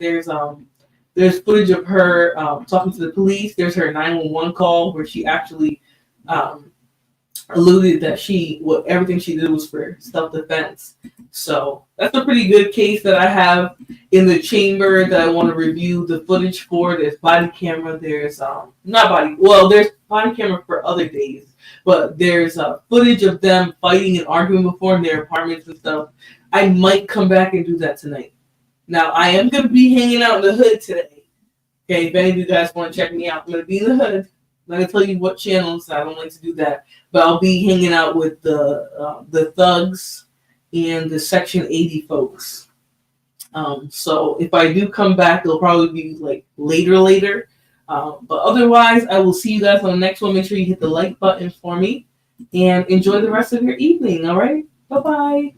There's footage of her talking to the police. There's her 911 call where she actually alluded that everything she did was for self-defense. So that's a pretty good case that I have in the chamber that I want to review the footage for. There's body camera. There's there's body camera for other days, but there's footage of them fighting and arguing before in their apartments and stuff. I might come back and do that tonight. Now, I am going to be hanging out in the hood today. Okay, if any of you guys want to check me out, I'm going to be in the hood. I'm not going to tell you what channels. I don't like to do that. But I'll be hanging out with the thugs and the Section 80 folks. So if I do come back, it'll probably be like later. But otherwise, I will see you guys on the next one. Make sure you hit the like button for me. And enjoy the rest of your evening, all right? Bye-bye.